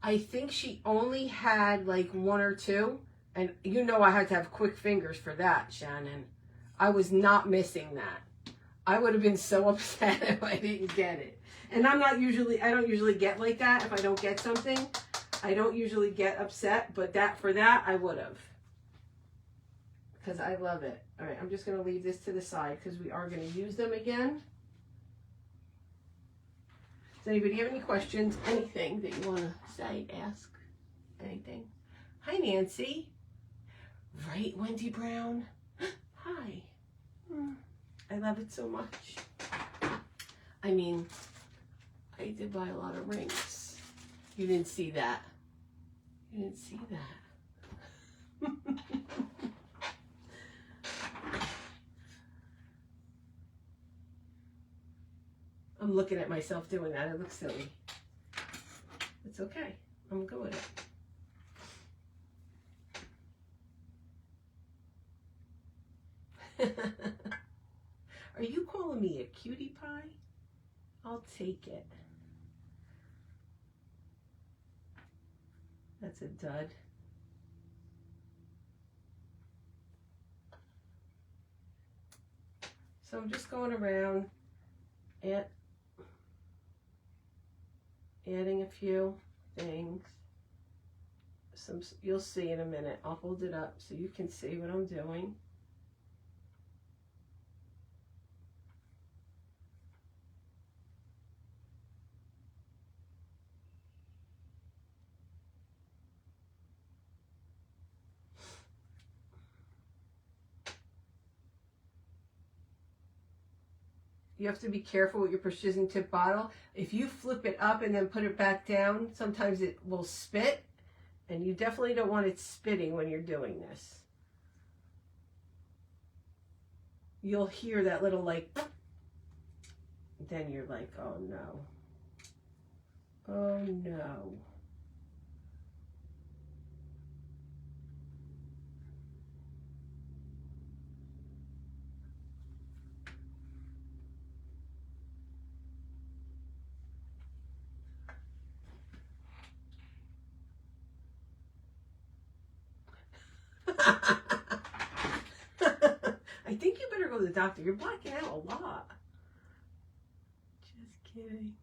I think she only had like one or two, and you know I had to have quick fingers for that, Shannon. I was not missing that. I would have been so upset if I didn't get it. And I don't usually get like that. If I don't get something, I don't usually get upset, but for that I would have. Because I love it. All right, I'm just going to leave this to the side because we are going to use them again. Does anybody have any questions? Anything that you want to say, ask? Anything? Hi, Nancy. Right, Wendy Brown? Hi. I love it so much. I mean, I did buy a lot of rings. You didn't see that. You didn't see that. I'm looking at myself doing that. It looks silly. It's okay. I'm good with it. Are you calling me a cutie pie? I'll take it. That's a dud. So I'm just going around and adding a few things. You'll see in a minute. I'll hold it up so you can see what I'm doing. You have to be careful with your precision tip bottle. If you flip it up and then put it back down, sometimes it will spit, and you definitely don't want it spitting when you're doing this. You'll hear that little like, then you're like, oh no. Oh no. I think you better go to the doctor. You're blacking out a lot. Just kidding.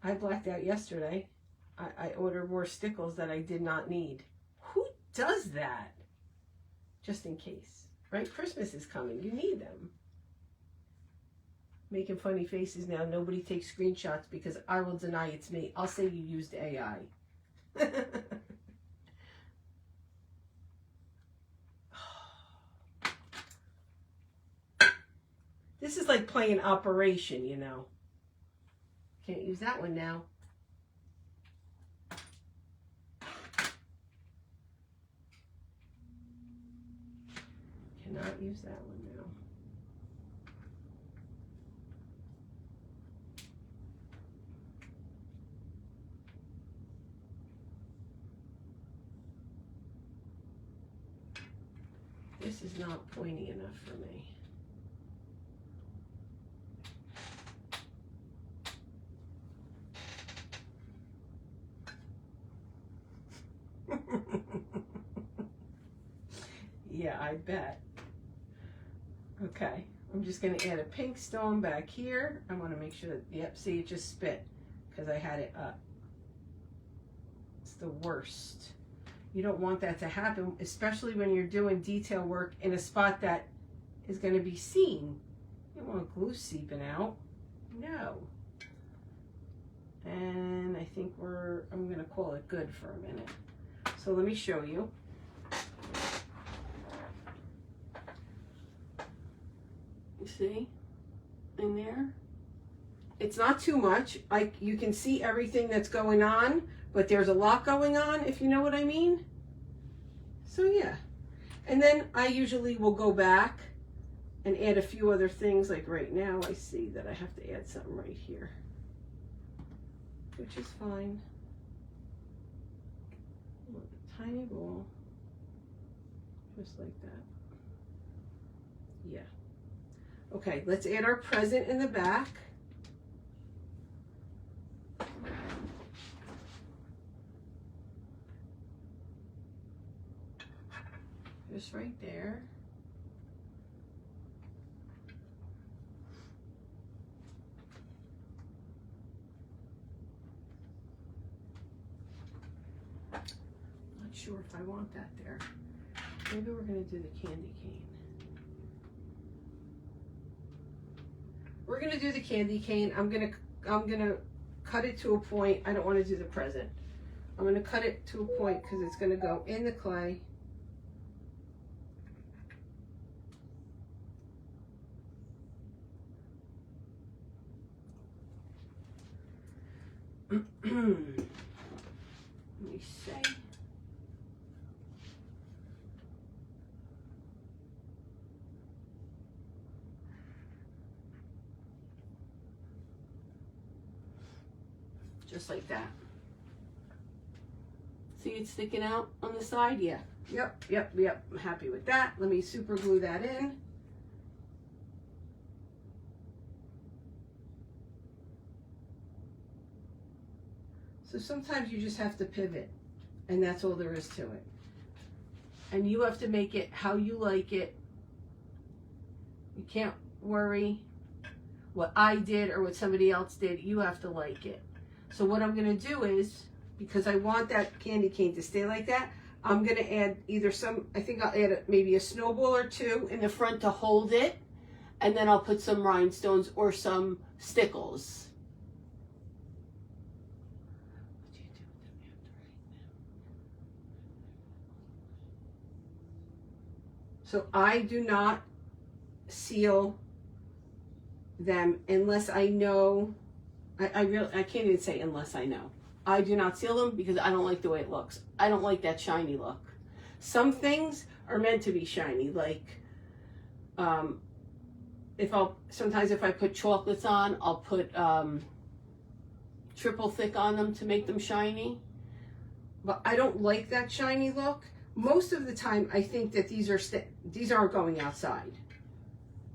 I blacked out yesterday. I ordered more stickles that I did not need. Who does that? Just in case. Right? Christmas is coming. You need them. Making funny faces now. Nobody takes screenshots because I will deny it's me. I'll say you used AI. This is like playing Operation, you know. Can't use that one now. Cannot use that one now. This is not pointy enough for me. Yeah, I bet. Okay, I'm just going to add a pink stone back here. I want to make sure that, yep, see, it just spit because I had it up. It's the worst. You don't want that to happen, especially when you're doing detail work in a spot that is going to be seen. You don't want glue seeping out. No. And I think I'm going to call it good for a minute. So let me show you. You see in there? It's not too much. Like you can see everything that's going on, but there's a lot going on, if you know what I mean. So yeah. And then I usually will go back and add a few other things. Like right now I see that I have to add something right here, which is fine. A tiny ball, just like that. Yeah. Okay, let's add our present in the back. Just right there. Not sure if I want that there. Maybe we're going to do the candy cane. We're gonna do the candy cane. I'm gonna cut it to a point. I don't want to do the present. I'm gonna cut it to a point because it's gonna go in the clay. Let me see. Just like that. See it sticking out on the side? Yeah. Yep. I'm happy with that. Let me super glue that in. So sometimes you just have to pivot, and that's all there is to it. And you have to make it how you like it. You can't worry what I did or what somebody else did. You have to like it. So what I'm going to do is, because I want that candy cane to stay like that, I'm going to add either I think I'll add maybe a snowball or two in the front to hold it. And then I'll put some rhinestones or some stickles. So I do not seal them unless I know, I can't even say unless I know. I do not seal them because I don't like the way it looks. I don't like that shiny look. Some things are meant to be shiny, like sometimes if I put chocolates on, I'll put triple thick on them to make them shiny. But I don't like that shiny look. Most of the time, I think that these aren't going outside,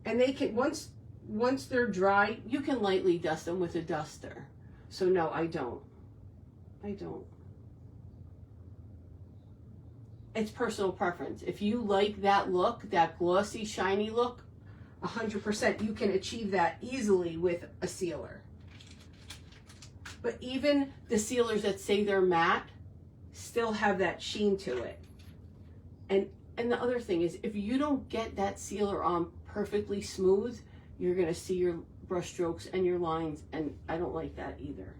and they can once they're dry, you can lightly dust them with a duster. So no, I don't. It's personal preference. If you like that look, that glossy, shiny look, 100%, you can achieve that easily with a sealer. But even the sealers that say they're matte still have that sheen to it. And the other thing is, if you don't get that sealer on perfectly smooth, you're going to see your brush strokes and your lines, and I don't like that either.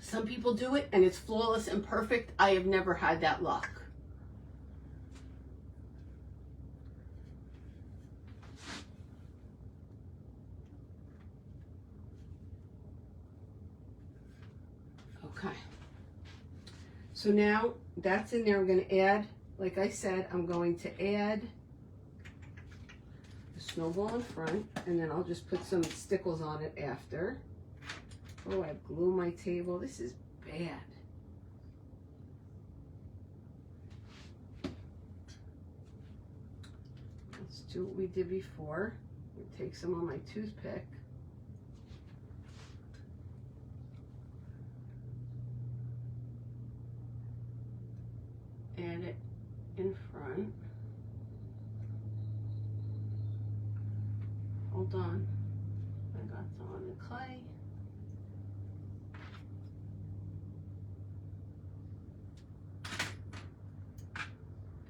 Some people do it and it's flawless and perfect. I have never had that luck. Okay. So now that's in there. I'm going to add, like I said, I'm going to add the snowball in front, and then I'll just put some stickles on it after. Oh, I have glue on my table. This is bad. Let's do what we did before. Take some on my toothpick. Add it in front. Hold on. I got some on the clay.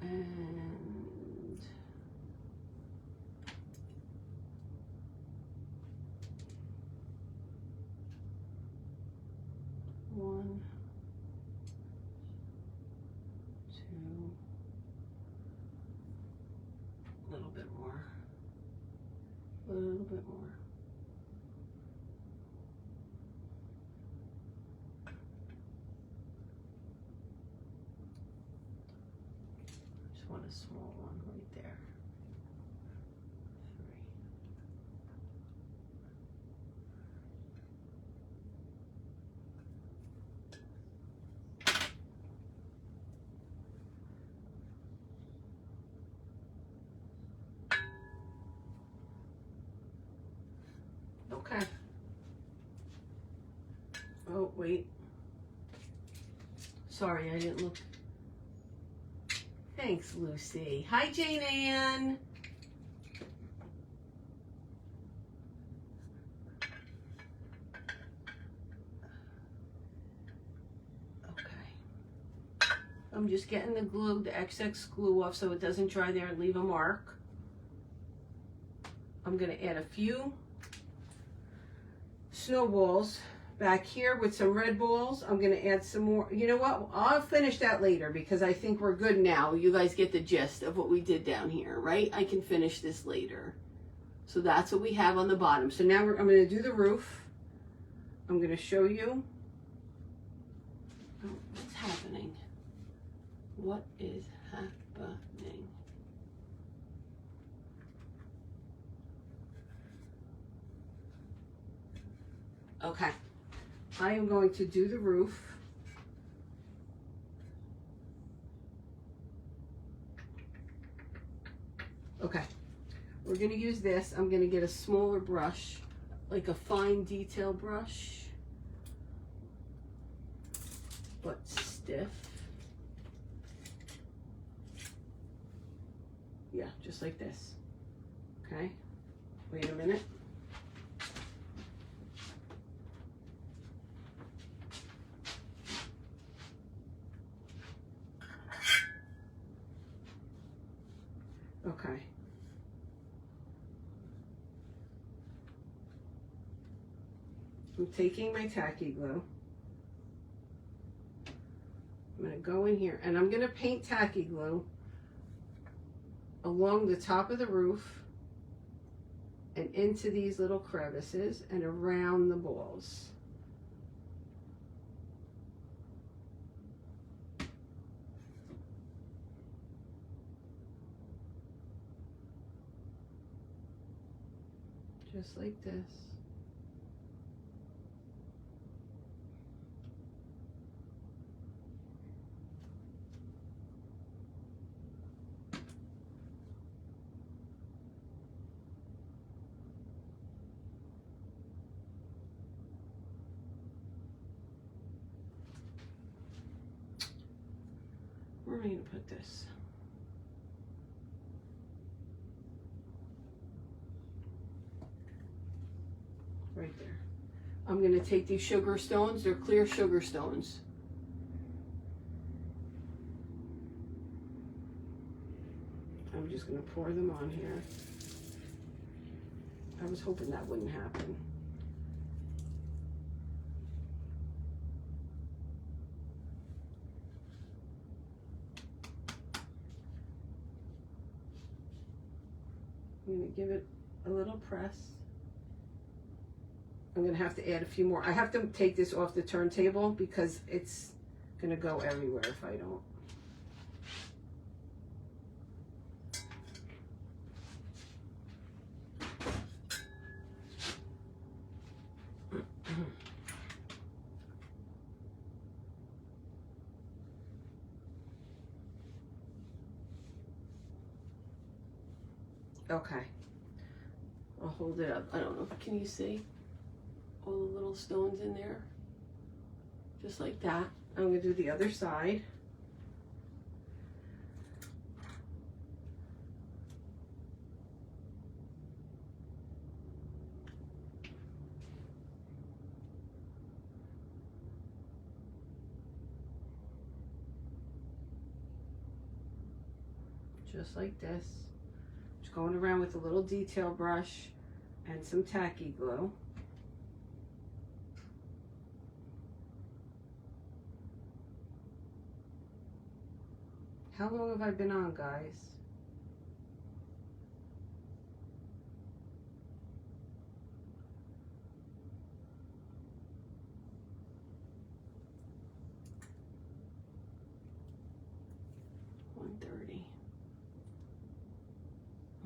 And one, two, a little bit more, a little bit more. Just want a small one right there. 3. Okay. Oh, wait. Sorry, I didn't look. Thanks, Lucy. Hi, Jane Ann. Okay. I'm just getting the glue, the XX glue off so it doesn't dry there and leave a mark. I'm going to add a few snowballs back here with some red balls. I'm going to add some more. You know what? I'll finish that later because I think we're good now. You guys get the gist of what we did down here, right? I can finish this later. So that's what we have on the bottom. So now I'm going to do the roof. I'm going to show you. Oh, what's happening? What is happening? Okay. I am going to do the roof. Okay. We're going to use this. I'm going to get a smaller brush, like a fine detail brush, but stiff. Yeah, just like this. Okay, wait a minute. Okay. I'm taking my tacky glue. I'm going to go in here and I'm going to paint tacky glue along the top of the roof and into these little crevices and around the balls. Just like this. Where am I going to put this? Right there. I'm going to take these sugar stones. They're clear sugar stones. I'm just going to pour them on here. I was hoping that wouldn't happen. I'm going to give it a little press. I'm going to have to add a few more. I have to take this off the turntable because it's going to go everywhere if I don't. Okay. I'll hold it up. I don't know. Can you see all the little stones in there? Just like that. I'm going to do the other side. Just like this. Just going around with a little detail brush and some tacky glue. How long have I been on, guys?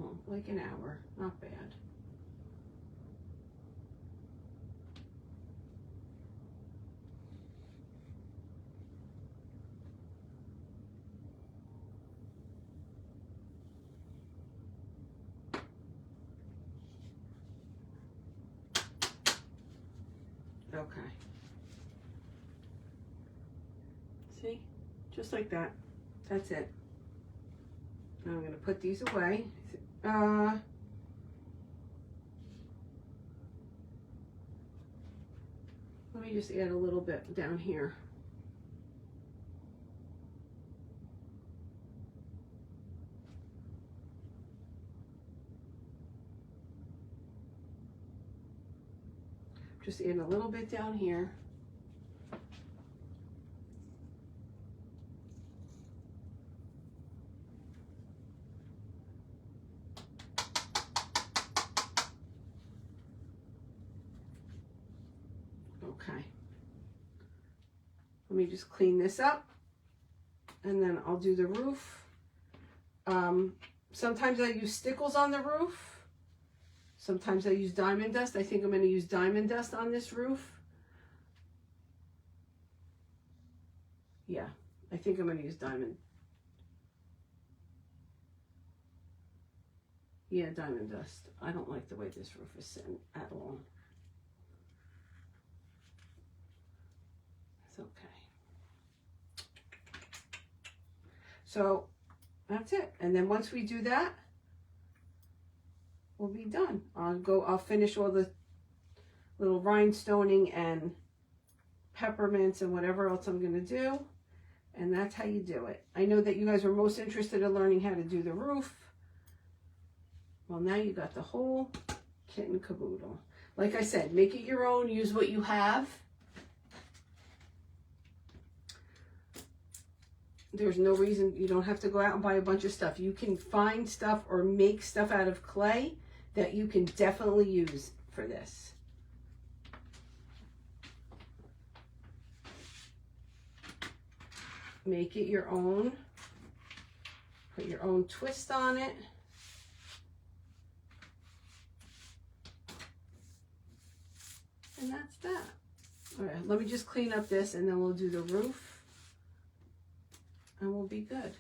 Oh, like an hour, not bad. Okay. See? Just like that. That's it. Now I'm going to put these away. Let me just add a little bit down here. Just add a little bit down here. Okay. Let me just clean this up and then I'll do the roof. Sometimes I use stickles on the roof. Sometimes I use diamond dust. I think I'm going to use diamond dust on this roof. Yeah, I think I'm going to use diamond. Yeah, diamond dust. I don't like the way this roof is sitting at all. It's okay. So That's it. And then once we do that, we'll be done. I'll finish all the little rhinestoning and peppermints and whatever else I'm going to do. And that's how you do it. I know that you guys were most interested in learning how to do the roof. Well, now you got the whole kit and caboodle. Like I said, make it your own. Use what you have. There's no reason, you don't have to go out and buy a bunch of stuff. You can find stuff or make stuff out of clay that you can definitely use for this. Make it your own. Put your own twist on it. And that's that. All right, let me just clean up this and then we'll do the roof. And we'll be good.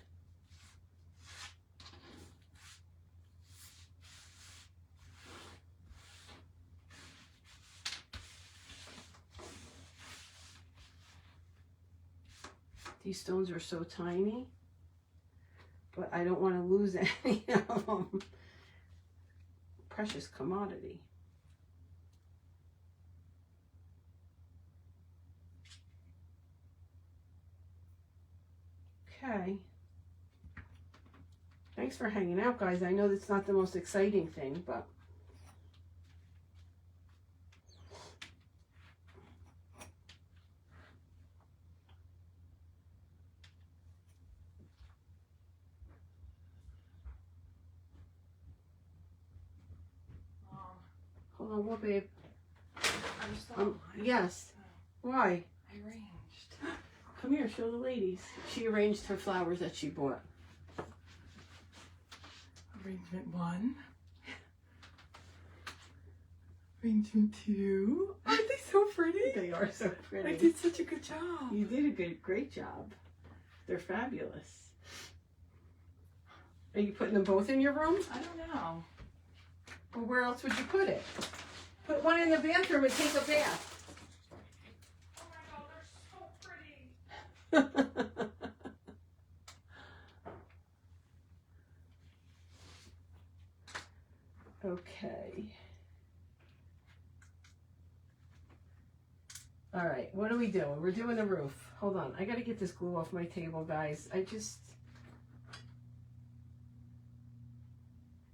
These stones are so tiny, but I don't want to lose any of them. Precious commodity. Okay. Thanks for hanging out, guys. I know that's not the most exciting thing, but hold on, what, babe? Yes. Why? I arranged. Come here, show the ladies. She arranged her flowers that she bought. Arrangement 1. Arrangement 2. Aren't they so pretty? They are so pretty. I did such a good job. You did a great job. They're fabulous. Are you putting them both in your room? I don't know. Well, where else would you put it? Put one in the bathroom and take a bath. Oh my God, they're so pretty. Okay. All right, what are we doing? We're doing the roof. Hold on, I gotta get this glue off my table, guys.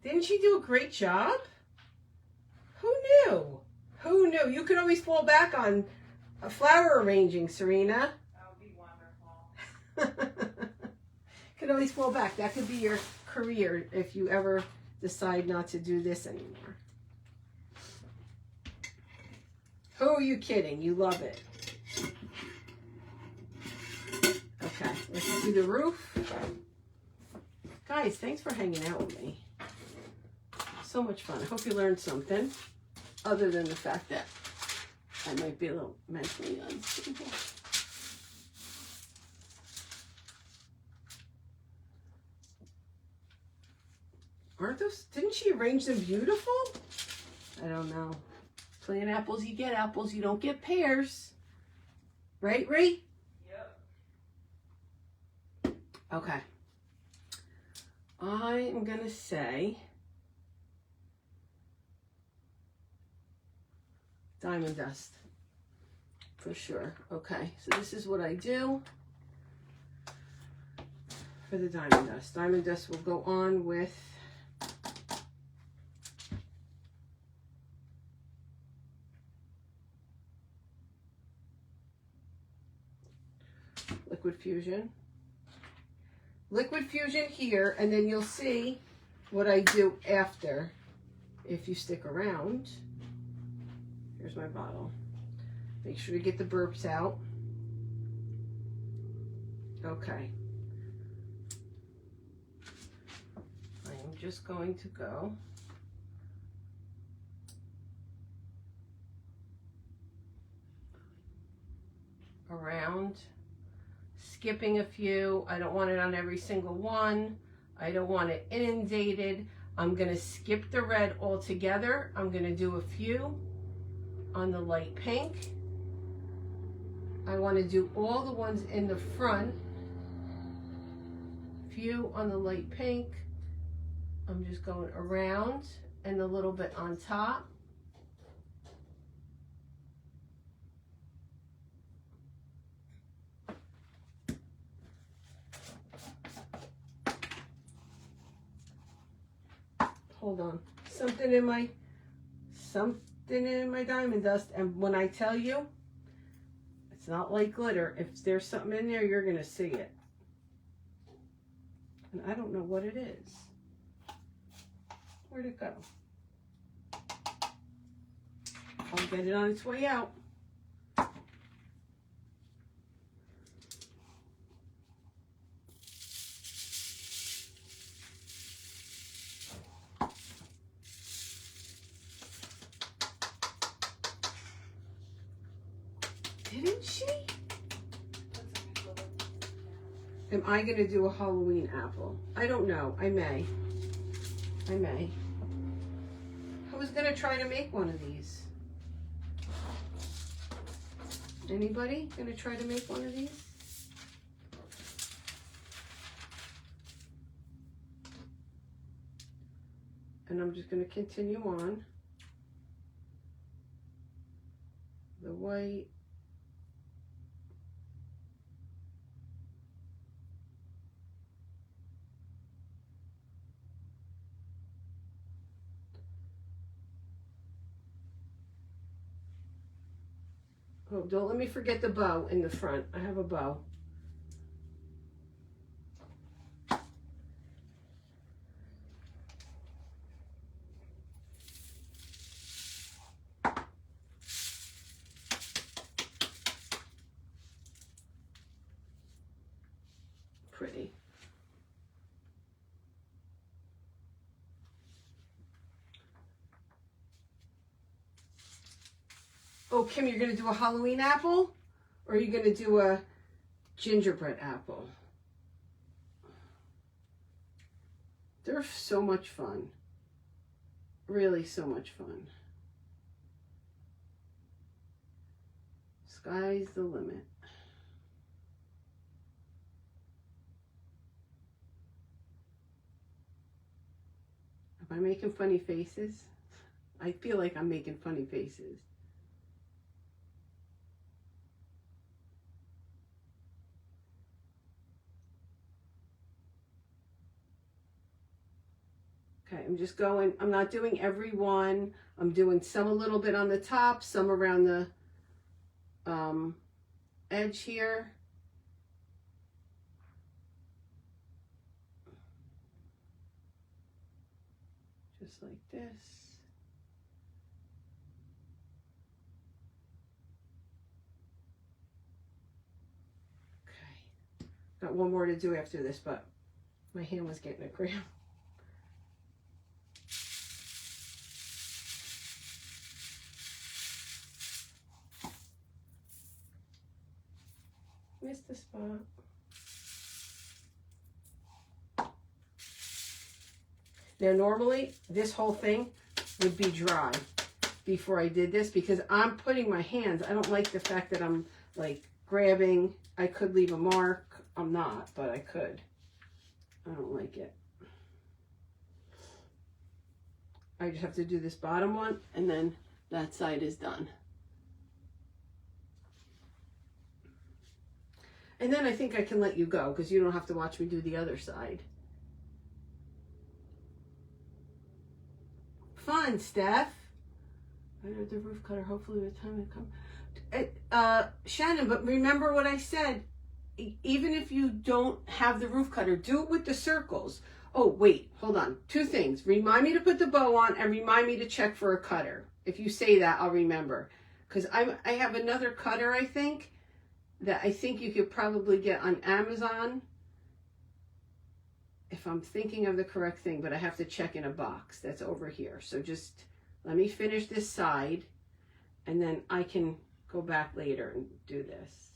Didn't she do a great job? Who knew? Who knew? You could always fall back on a flower arranging, Serena. That would be wonderful. Could always fall back. That could be your career if you ever decide not to do this anymore. Who are you kidding? You love it. Okay, let's do the roof. Guys, thanks for hanging out with me. So much fun. I hope you learned something other than the fact that I might be a little mentally unstable. Aren't those, didn't she arrange them beautiful? I don't know. Plant apples, you get apples. You don't get pears. Right, Ree? Yep. Okay. I am going to say diamond dust. For sure. Okay, so this is what I do for the diamond dust. Diamond dust will go on with Liquid Fusion. Liquid Fusion here, and then you'll see what I do after if you stick around. Here's my bottle. Make sure to get the burps out. Okay. I am just going to go around, skipping a few. I don't want it on every single one. I don't want it inundated. I'm going to skip the red altogether. I'm going to do a few on the light pink. I want to do all the ones in the front. few on the light pink. I'm just going around and a little bit on top. Hold on, something in my diamond dust, and when I tell you, it's not like glitter. If there's something in there, you're gonna see it. And I don't know what it is. Where'd it go? I'll get it on its way out. Didn't she? Am I going to do a Halloween apple? I don't know. I may. I may. I was going to try to make one of these. Anybody going to try to make one of these? And I'm just going to continue on. The white. Oh, don't let me forget the bow in the front. I have a bow. Pretty. Oh, Kim, you're going to do a Halloween apple? Or are you going to do a gingerbread apple? They're so much fun. Really so much fun. Sky's the limit. Am I making funny faces? I feel like I'm making funny faces. Okay, I'm just going, I'm not doing every one. I'm doing some a little bit on the top, some around the edge here. Just like this. Okay. Got one more to do after this, but my hand was getting a cramp. Missed the spot. Now normally this whole thing would be dry before I did this because I'm putting my hands. I don't like the fact that I'm like grabbing. I could leave a mark. I'm not, but I could. I don't like it. I just have to do this bottom one and then that side is done. And then I think I can let you go because you don't have to watch me do the other side. Fun, Steph. I got the roof cutter. Hopefully by the time it comes. Shannon, but remember what I said. Even if you don't have the roof cutter, do it with the circles. Oh, wait, hold on. Two things. Remind me to put the bow on and remind me to check for a cutter. If you say that, I'll remember. Because I have another cutter, I think, that I think you could probably get on Amazon. If I'm thinking of the correct thing, but I have to check in a box that's over here. So just let me finish this side and then I can go back later and do this.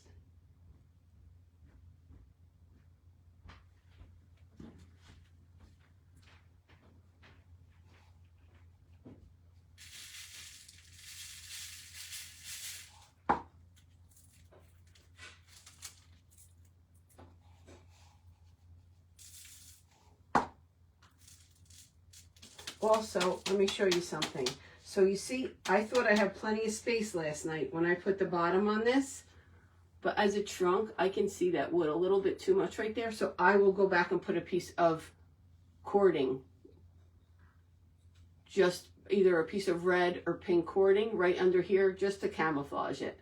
also, let me show you something. So you see, I thought I had plenty of space last night when I put the bottom on this, but as it shrunk, I can see that wood a little bit too much right there. So I will go back and put a piece of cording, just either a piece of red or pink cording right under here just to camouflage it,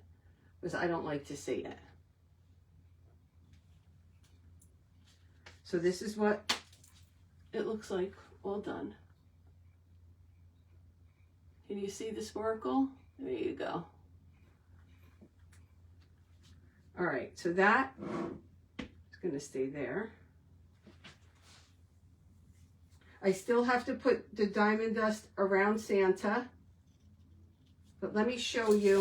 because I don't like to see it. So this is what it looks like all done. Can you see the sparkle? There you go. All right, so that is going to stay there. I still have to put the diamond dust around Santa, but let me show you.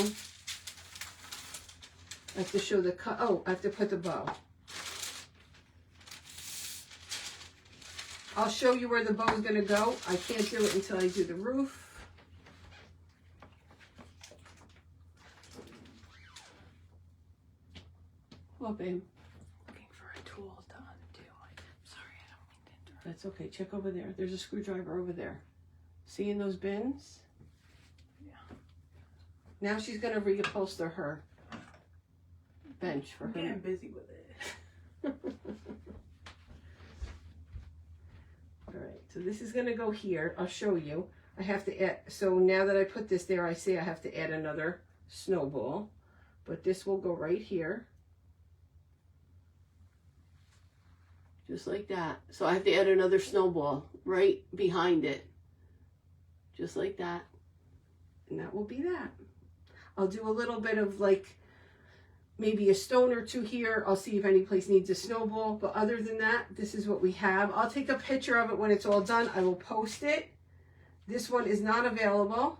I have to show the cut. Oh, I have to put the bow. I'll show you where the bow is going to go. I can't do it until I do the roof. Oh, babe. Looking for a tool to undo. Sorry, I don't mean to interrupt. That's okay. Check over there. There's a screwdriver over there. See in those bins? Yeah. Now she's going to reupholster her bench for I'm her. getting busy with it. All right, so this is going to go here. I'll show you. I have to add, so now that I put this there, I see I have to add another snowball, but this will go right here. Just like that. So I have to add another snowball right behind it. Just like that. And that will be that. I'll do a little bit of like maybe a stone or two here. I'll see if any place needs a snowball. But other than that, this is what we have. I'll take a picture of it when it's all done. I will post it. This one is not available.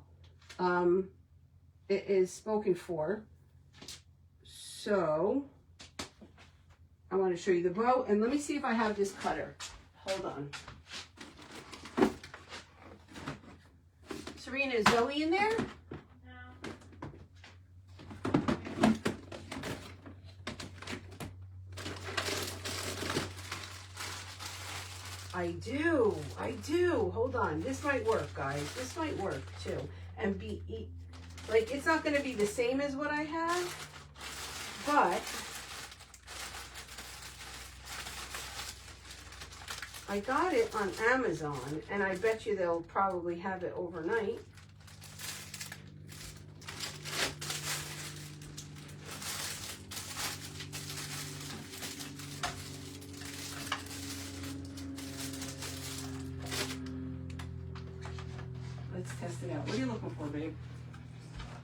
It is spoken for. So I want to show you the bow. And let me see if I have this cutter. Hold on. Serena, is Zoe in there? I do. Hold on. This might work, guys. This might work too. And be, like, it's not going to be the same as what I have, but I got it on Amazon, and I bet you they'll probably have it overnight. Let's test it out. What are you looking for, babe?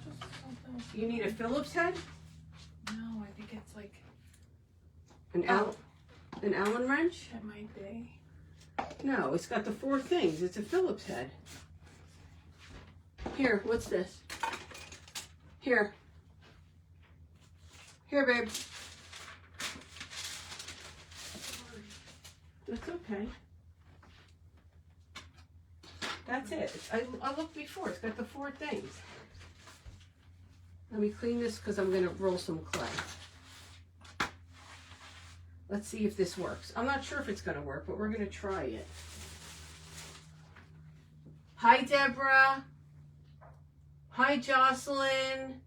Just something. You need a Phillips head? No, I think it's like, An Allen wrench? it might be. No, it's got the four things. It's a Phillips head. Here, what's this? Here. Here, babe. That's okay. That's it. I looked before. It's got the four things. Let me clean this because I'm going to roll some clay. Let's see if this works. I'm not sure if it's going to work, but we're going to try it. Hi, Deborah. Hi, Jocelyn.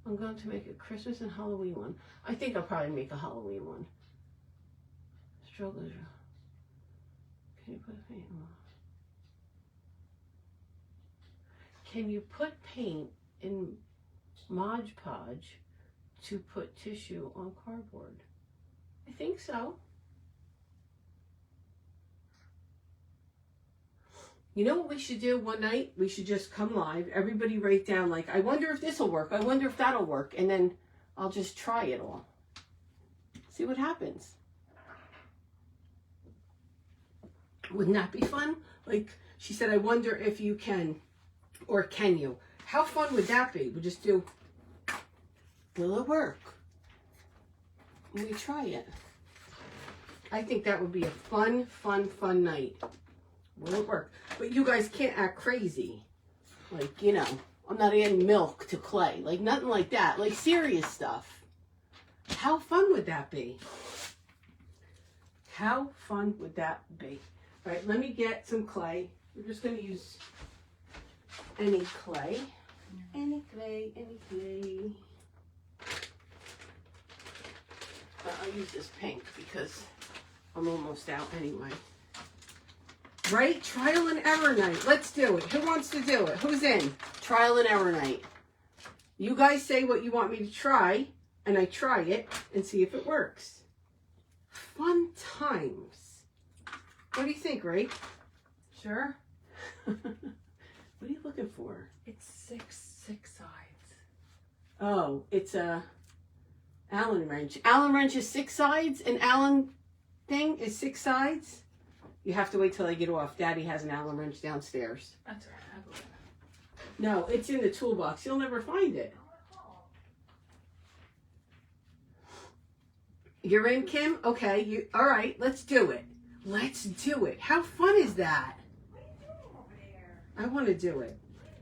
I'm going to make a Christmas and Halloween one. I think I'll probably make a Halloween one. Struggle. Can you put paint on? Can you put paint in Mod Podge to put tissue on cardboard? I think so. You know what we should do one night? We should just come live. Everybody write down, like, I wonder if this will work. I wonder if that'll work. And then I'll just try it all. See what happens. Wouldn't that be fun? Like, she said, I wonder if you can, or can you? How fun would that be? We just do, will it work? And we try it. I think that would be a fun night. Will it work? But you guys can't act crazy. Like, you know, I'm not adding milk to clay. Like, nothing like that. Like, serious stuff. How fun would that be? How fun would that be? All right, let me get some clay. We're just going to use any clay. Any clay, any clay. I'll use this pink because I'm almost out anyway. Right? Trial and error night. Let's do it. Who wants to do it? Who's in? Trial and error night. You guys say what you want me to try, and I try it and see if it works. Fun times. What do you think, Ray? Sure. What are you looking for? It's six sides. Oh, it's a Allen wrench. Allen wrench is 6 sides, and Allen thing is 6 sides. You have to wait till I get off. Daddy has an Allen wrench downstairs. That's all right. I believe it. No, it's in the toolbox. You'll never find it. You're in, Kim? Okay. All right, let's do it. Let's do it. How fun is that? I want to do it.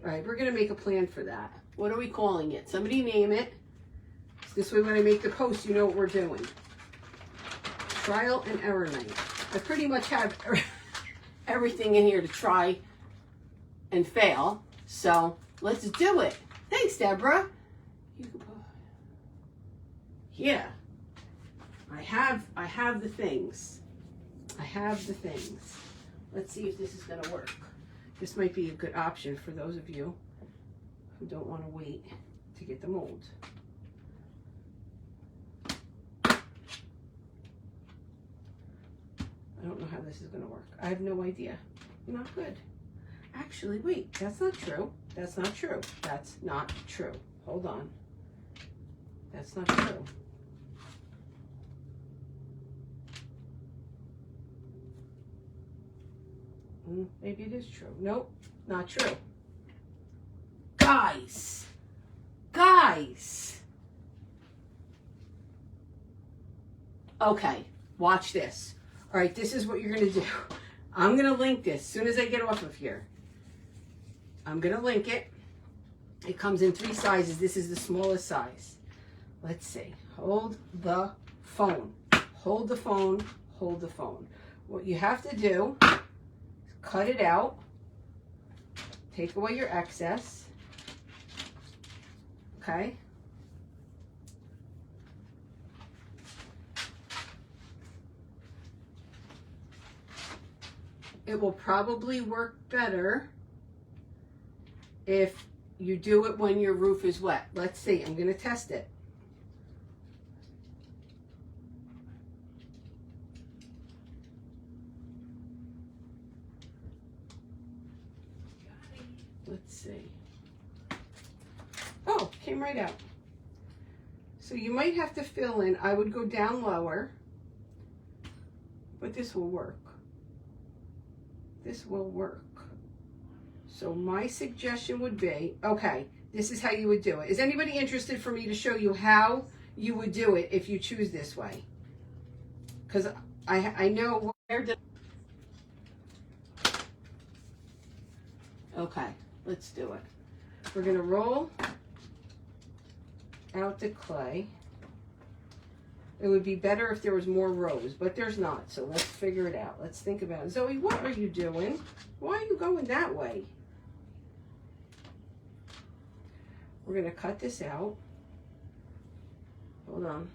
All right, we're going to make a plan for that. What are we calling it? Somebody name it. This way when I make the post, you know what we're doing. Trial and error night. I pretty much have everything in here to try and fail. So let's do it. Thanks, Deborah. Yeah. I have the things. I have the things. Let's see if this is going to work. This might be a good option for those of you who don't want to wait to get the mold. I don't know how this is going to work. I have no idea. Not good. Actually, wait, that's not true. That's not true. That's not true. Hold on. That's not true. Maybe it is true. Nope, not true. Guys. Okay, watch this. All right, this is what you're going to do. I'm going to link this as soon as I get off of here. I'm going to link it. It comes in 3 sizes. This is the smallest size. Let's see. Hold the phone. Hold the phone. Hold the phone. What you have to do is cut it out. Take away your excess. Okay? It will probably work better if you do it when your roof is wet. Let's see. I'm going to test it. Let's see. Oh, came right out. So you might have to fill in. I would go down lower, but this will work. This will work. So my suggestion would be, okay, this is how you would do it. Is anybody interested for me to show you how you would do it if you choose this way? Because I know where to. Okay, let's do it. We're going to roll out the clay. It would be better if there was more rows, but there's not. So let's figure it out. Let's think about it. Zoe, what are you doing? Why are you going that way? We're going to cut this out. Hold on.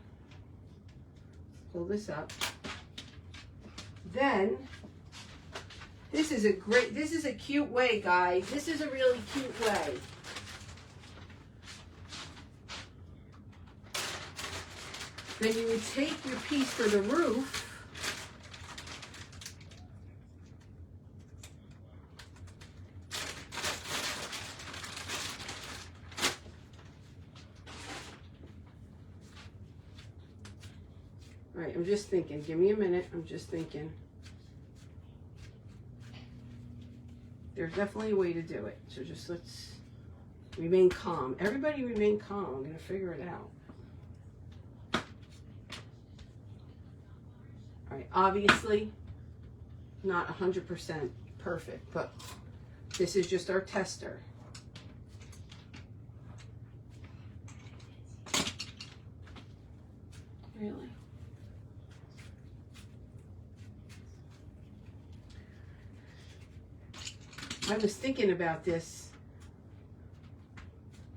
Pull this up. Then, this is a cute way, guys. This is a really cute way. Then you would take your piece for the roof. All right, I'm just thinking. Give me a minute. I'm just thinking. There's definitely a way to do it. So just let's remain calm. Everybody remain calm. I'm going to figure it out. All right, obviously not 100% perfect, but this is just our tester. Really? I was thinking about this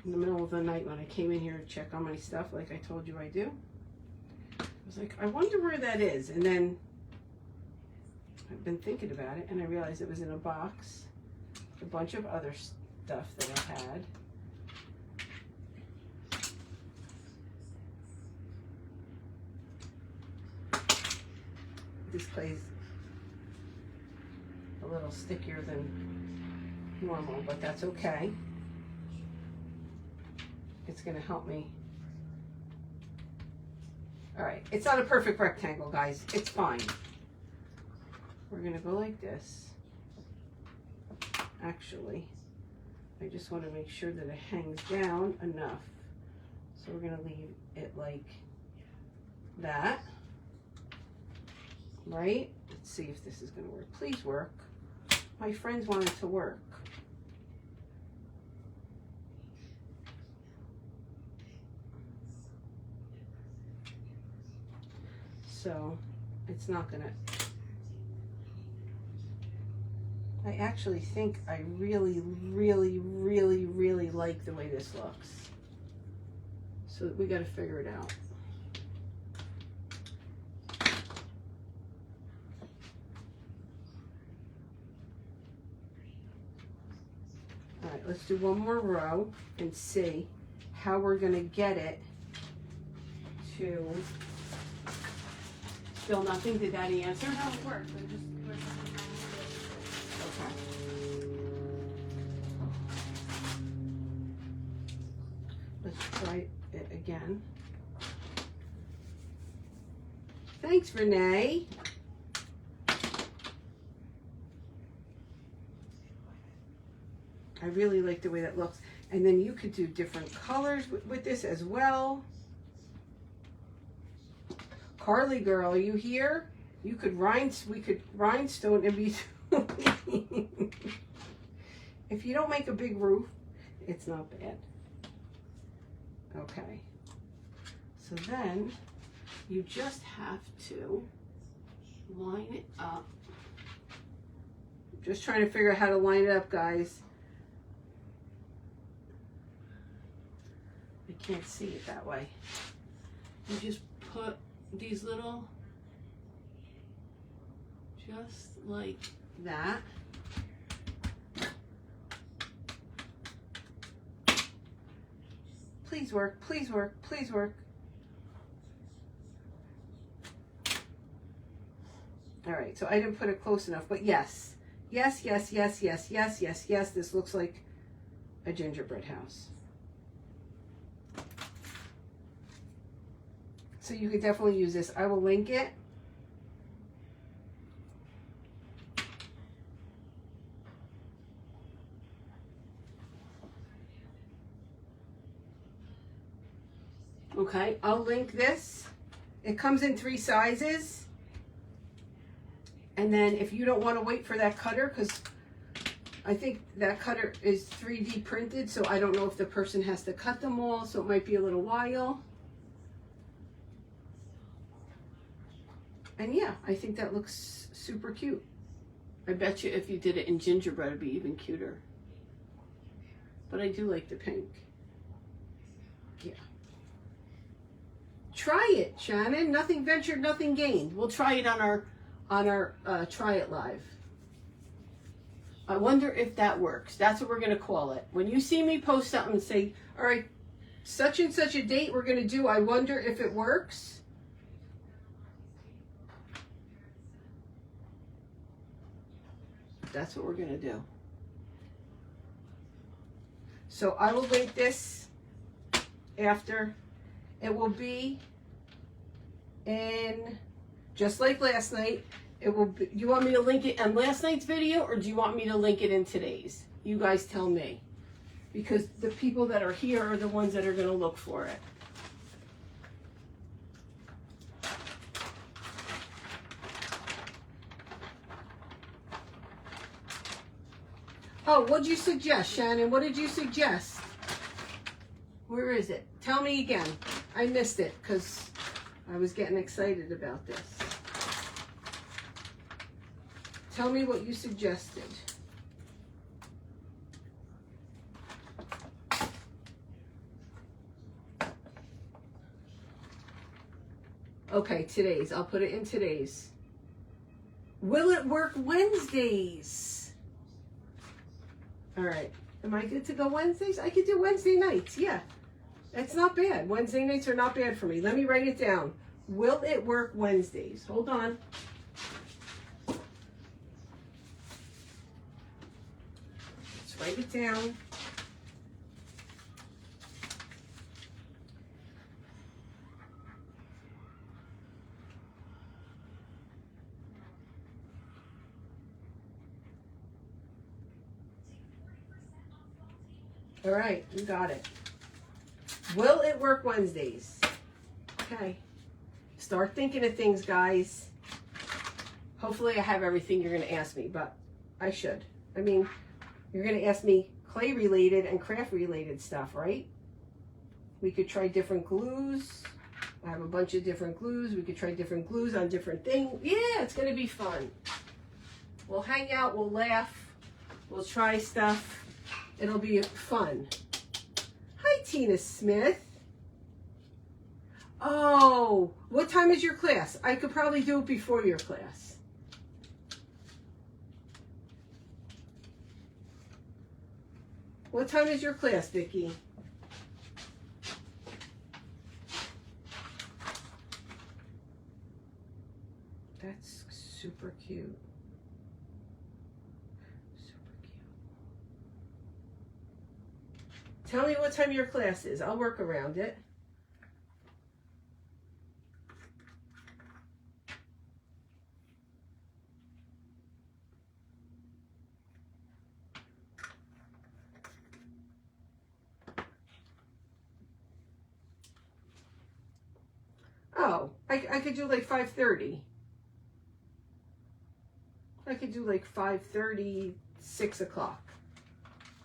in the middle of the night when I came in here to check on my stuff like I told you I do. I was like, I wonder where that is. And then I've been thinking about it and I realized it was in a box, a bunch of other stuff that I had. This clay's a little stickier than normal, but that's okay. It's gonna help me. All right, it's not a perfect rectangle, guys. It's fine. We're gonna go like this. Actually, I just wanna make sure that it hangs down enough. So we're gonna leave it like that. Right? Let's see if this is going to work. Please work. My friends want it to work. So it's not going to. I actually think I really, really, really, really like the way this looks. So we got to figure it out. All right, let's do one more row and see how we're going to get it to still nothing. Did that answer? No, it worked. But just Okay. Let's try it again. Thanks, Renee. I really like the way that looks. And then you could do different colors with this as well. Carly girl, are you here? You could we could rhinestone and be. If you don't make a big roof, it's not bad. Okay. So then you just have to line it up. Just trying to figure out how to line it up, guys. I can't see it that way. You just put these little, just like that. Please work, please work, please work. All right, so I didn't put it close enough, but yes. Yes, yes, yes, yes, yes, yes, yes. This looks like a gingerbread house. So you could definitely use this. I will link it. Okay, I'll link this. It comes in 3 sizes. And then if you don't want to wait for that cutter, because I think that cutter is 3D printed, so I don't know if the person has to cut them all, so it might be a little while. And yeah, I think that looks super cute. I bet you if you did it in gingerbread, it'd be even cuter. But I do like the pink. Yeah. Try it, Shannon. Nothing ventured, nothing gained. We'll try it on our Try It Live. I wonder if that works. That's what we're going to call it. When you see me post something and say, all right, such and such a date we're going to do, I wonder if it works. That's what we're going to do. So I will link this after. It will be in, just like last night, it will be, you want me to link it in last night's video or do you want me to link it in today's? You guys tell me. Because the people that are here are the ones that are going to look for it. Oh, what'd you suggest, Shannon? What did you suggest? Where is it? Tell me again. I missed it because I was getting excited about this. Tell me what you suggested. Okay, today's. I'll put it in today's. Will it work Wednesdays? All right. Am I good to go Wednesdays? I could do Wednesday nights. Yeah. That's not bad. Wednesday nights are not bad for me. Let me write it down. Will it work Wednesdays? Hold on. Let's write it down. All right, you got it. Will it work Wednesdays? Okay. Start thinking of things, guys. Hopefully I have everything you're going to ask me, but I should. I mean, you're going to ask me clay related and craft related stuff, right? We could try different glues. I have a bunch of different glues. We could try different glues on different things. Yeah, it's going to be fun. We'll hang out. We'll laugh. We'll try stuff. It'll be fun. Hi, Tina Smith. Oh, what time is your class? I could probably do it before your class. What time is your class, Vicki? That's super cute. Tell me what time your class is. I'll work around it. Oh, I could do like 5:30. I could do like 5:30, 6 o'clock.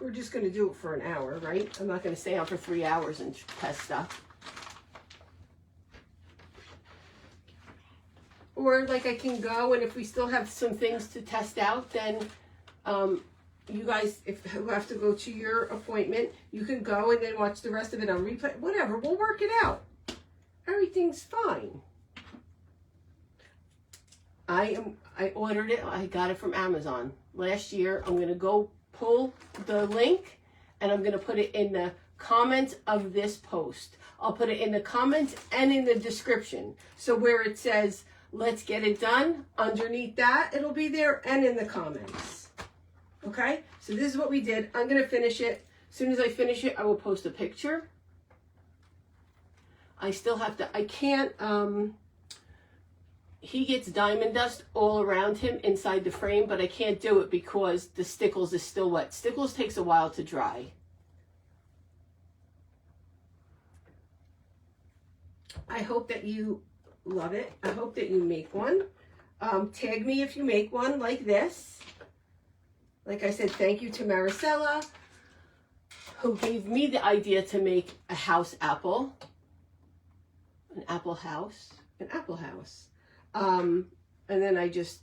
We're just going to do it for an hour, right? I'm not going to stay on for 3 hours and test stuff. Or like I can go, and if we still have some things to test out, then you guys, who have to go to your appointment, you can go and then watch the rest of it on replay. Whatever, we'll work it out. Everything's fine. I ordered it. I got it from Amazon last year. I'm going to go pull the link and I'm going to put it in the comments of this post. I'll put it in the comments and in the description. So where it says, let's get it done, underneath that, it'll be there and in the comments. Okay? So this is what we did. I'm going to finish it. As soon as I finish it, I will post a picture. I still have to, I can't, he gets diamond dust all around him inside the frame, but I can't do it because the stickles is still wet. Stickles takes a while to dry. I hope that you love it. I hope that you make one. Tag me if you make one like this. Like I said, thank you to Maricela, who gave me the idea to make a house apple. An apple house. An apple house. And then I just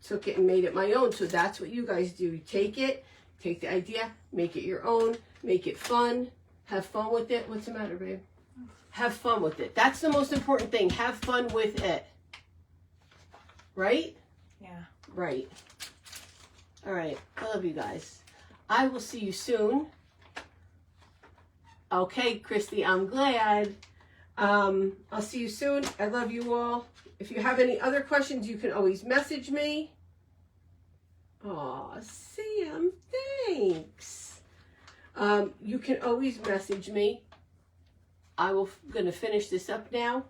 took it and made it my own. So that's what you guys do. You take it, take the idea, make it your own, make it fun, have fun with it. What's the matter, babe? Have fun with it. That's the most important thing. Have fun with it. Right? Yeah. Right. All right. I love you guys. I will see you soon. Okay, Christy, I'm glad. I'll see you soon. I love you all. If you have any other questions, you can always message me. Aw, Sam, thanks. You can always message me. I'm going to finish this up now.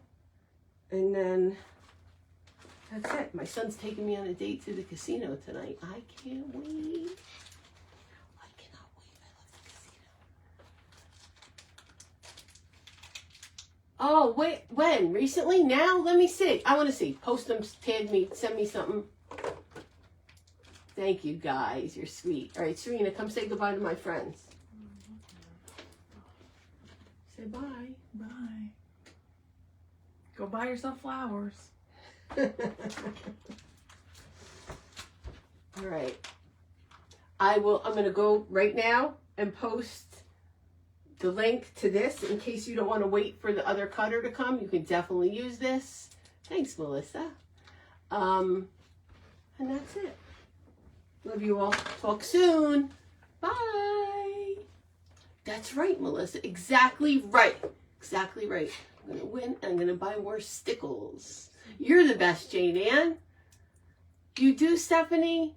And then that's it. My son's taking me on a date to the casino tonight. I can't wait. I cannot wait. I love the casino. Oh, wait, when? Recently? Now? Let me see. I want to see. Post them, tag me, send me something. Thank you, guys. You're sweet. All right, Serena, come say goodbye to my friends. Say bye. Bye. Go buy yourself flowers. All right. I'm going to go right now and post the link to this in case you don't want to wait for the other cutter to come. You can definitely use this. Thanks, Melissa. And that's it. Love you all. Talk soon. Bye. That's right, Melissa. Exactly right. Exactly right. I'm going to win and I'm going to buy more stickles. You're the best, Jane Ann. You do, Stephanie?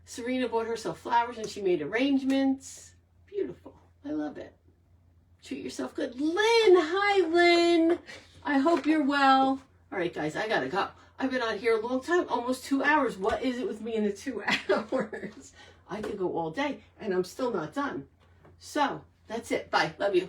Serena bought herself flowers and she made arrangements. Beautiful. I love it. Treat yourself good. Lynn. Hi, Lynn. I hope you're well. All right, guys, I got to go. I've been on here a long time, almost 2 hours. What is it with me in the 2 hours? I could go all day, and I'm still not done. So, that's it. Bye. Love you.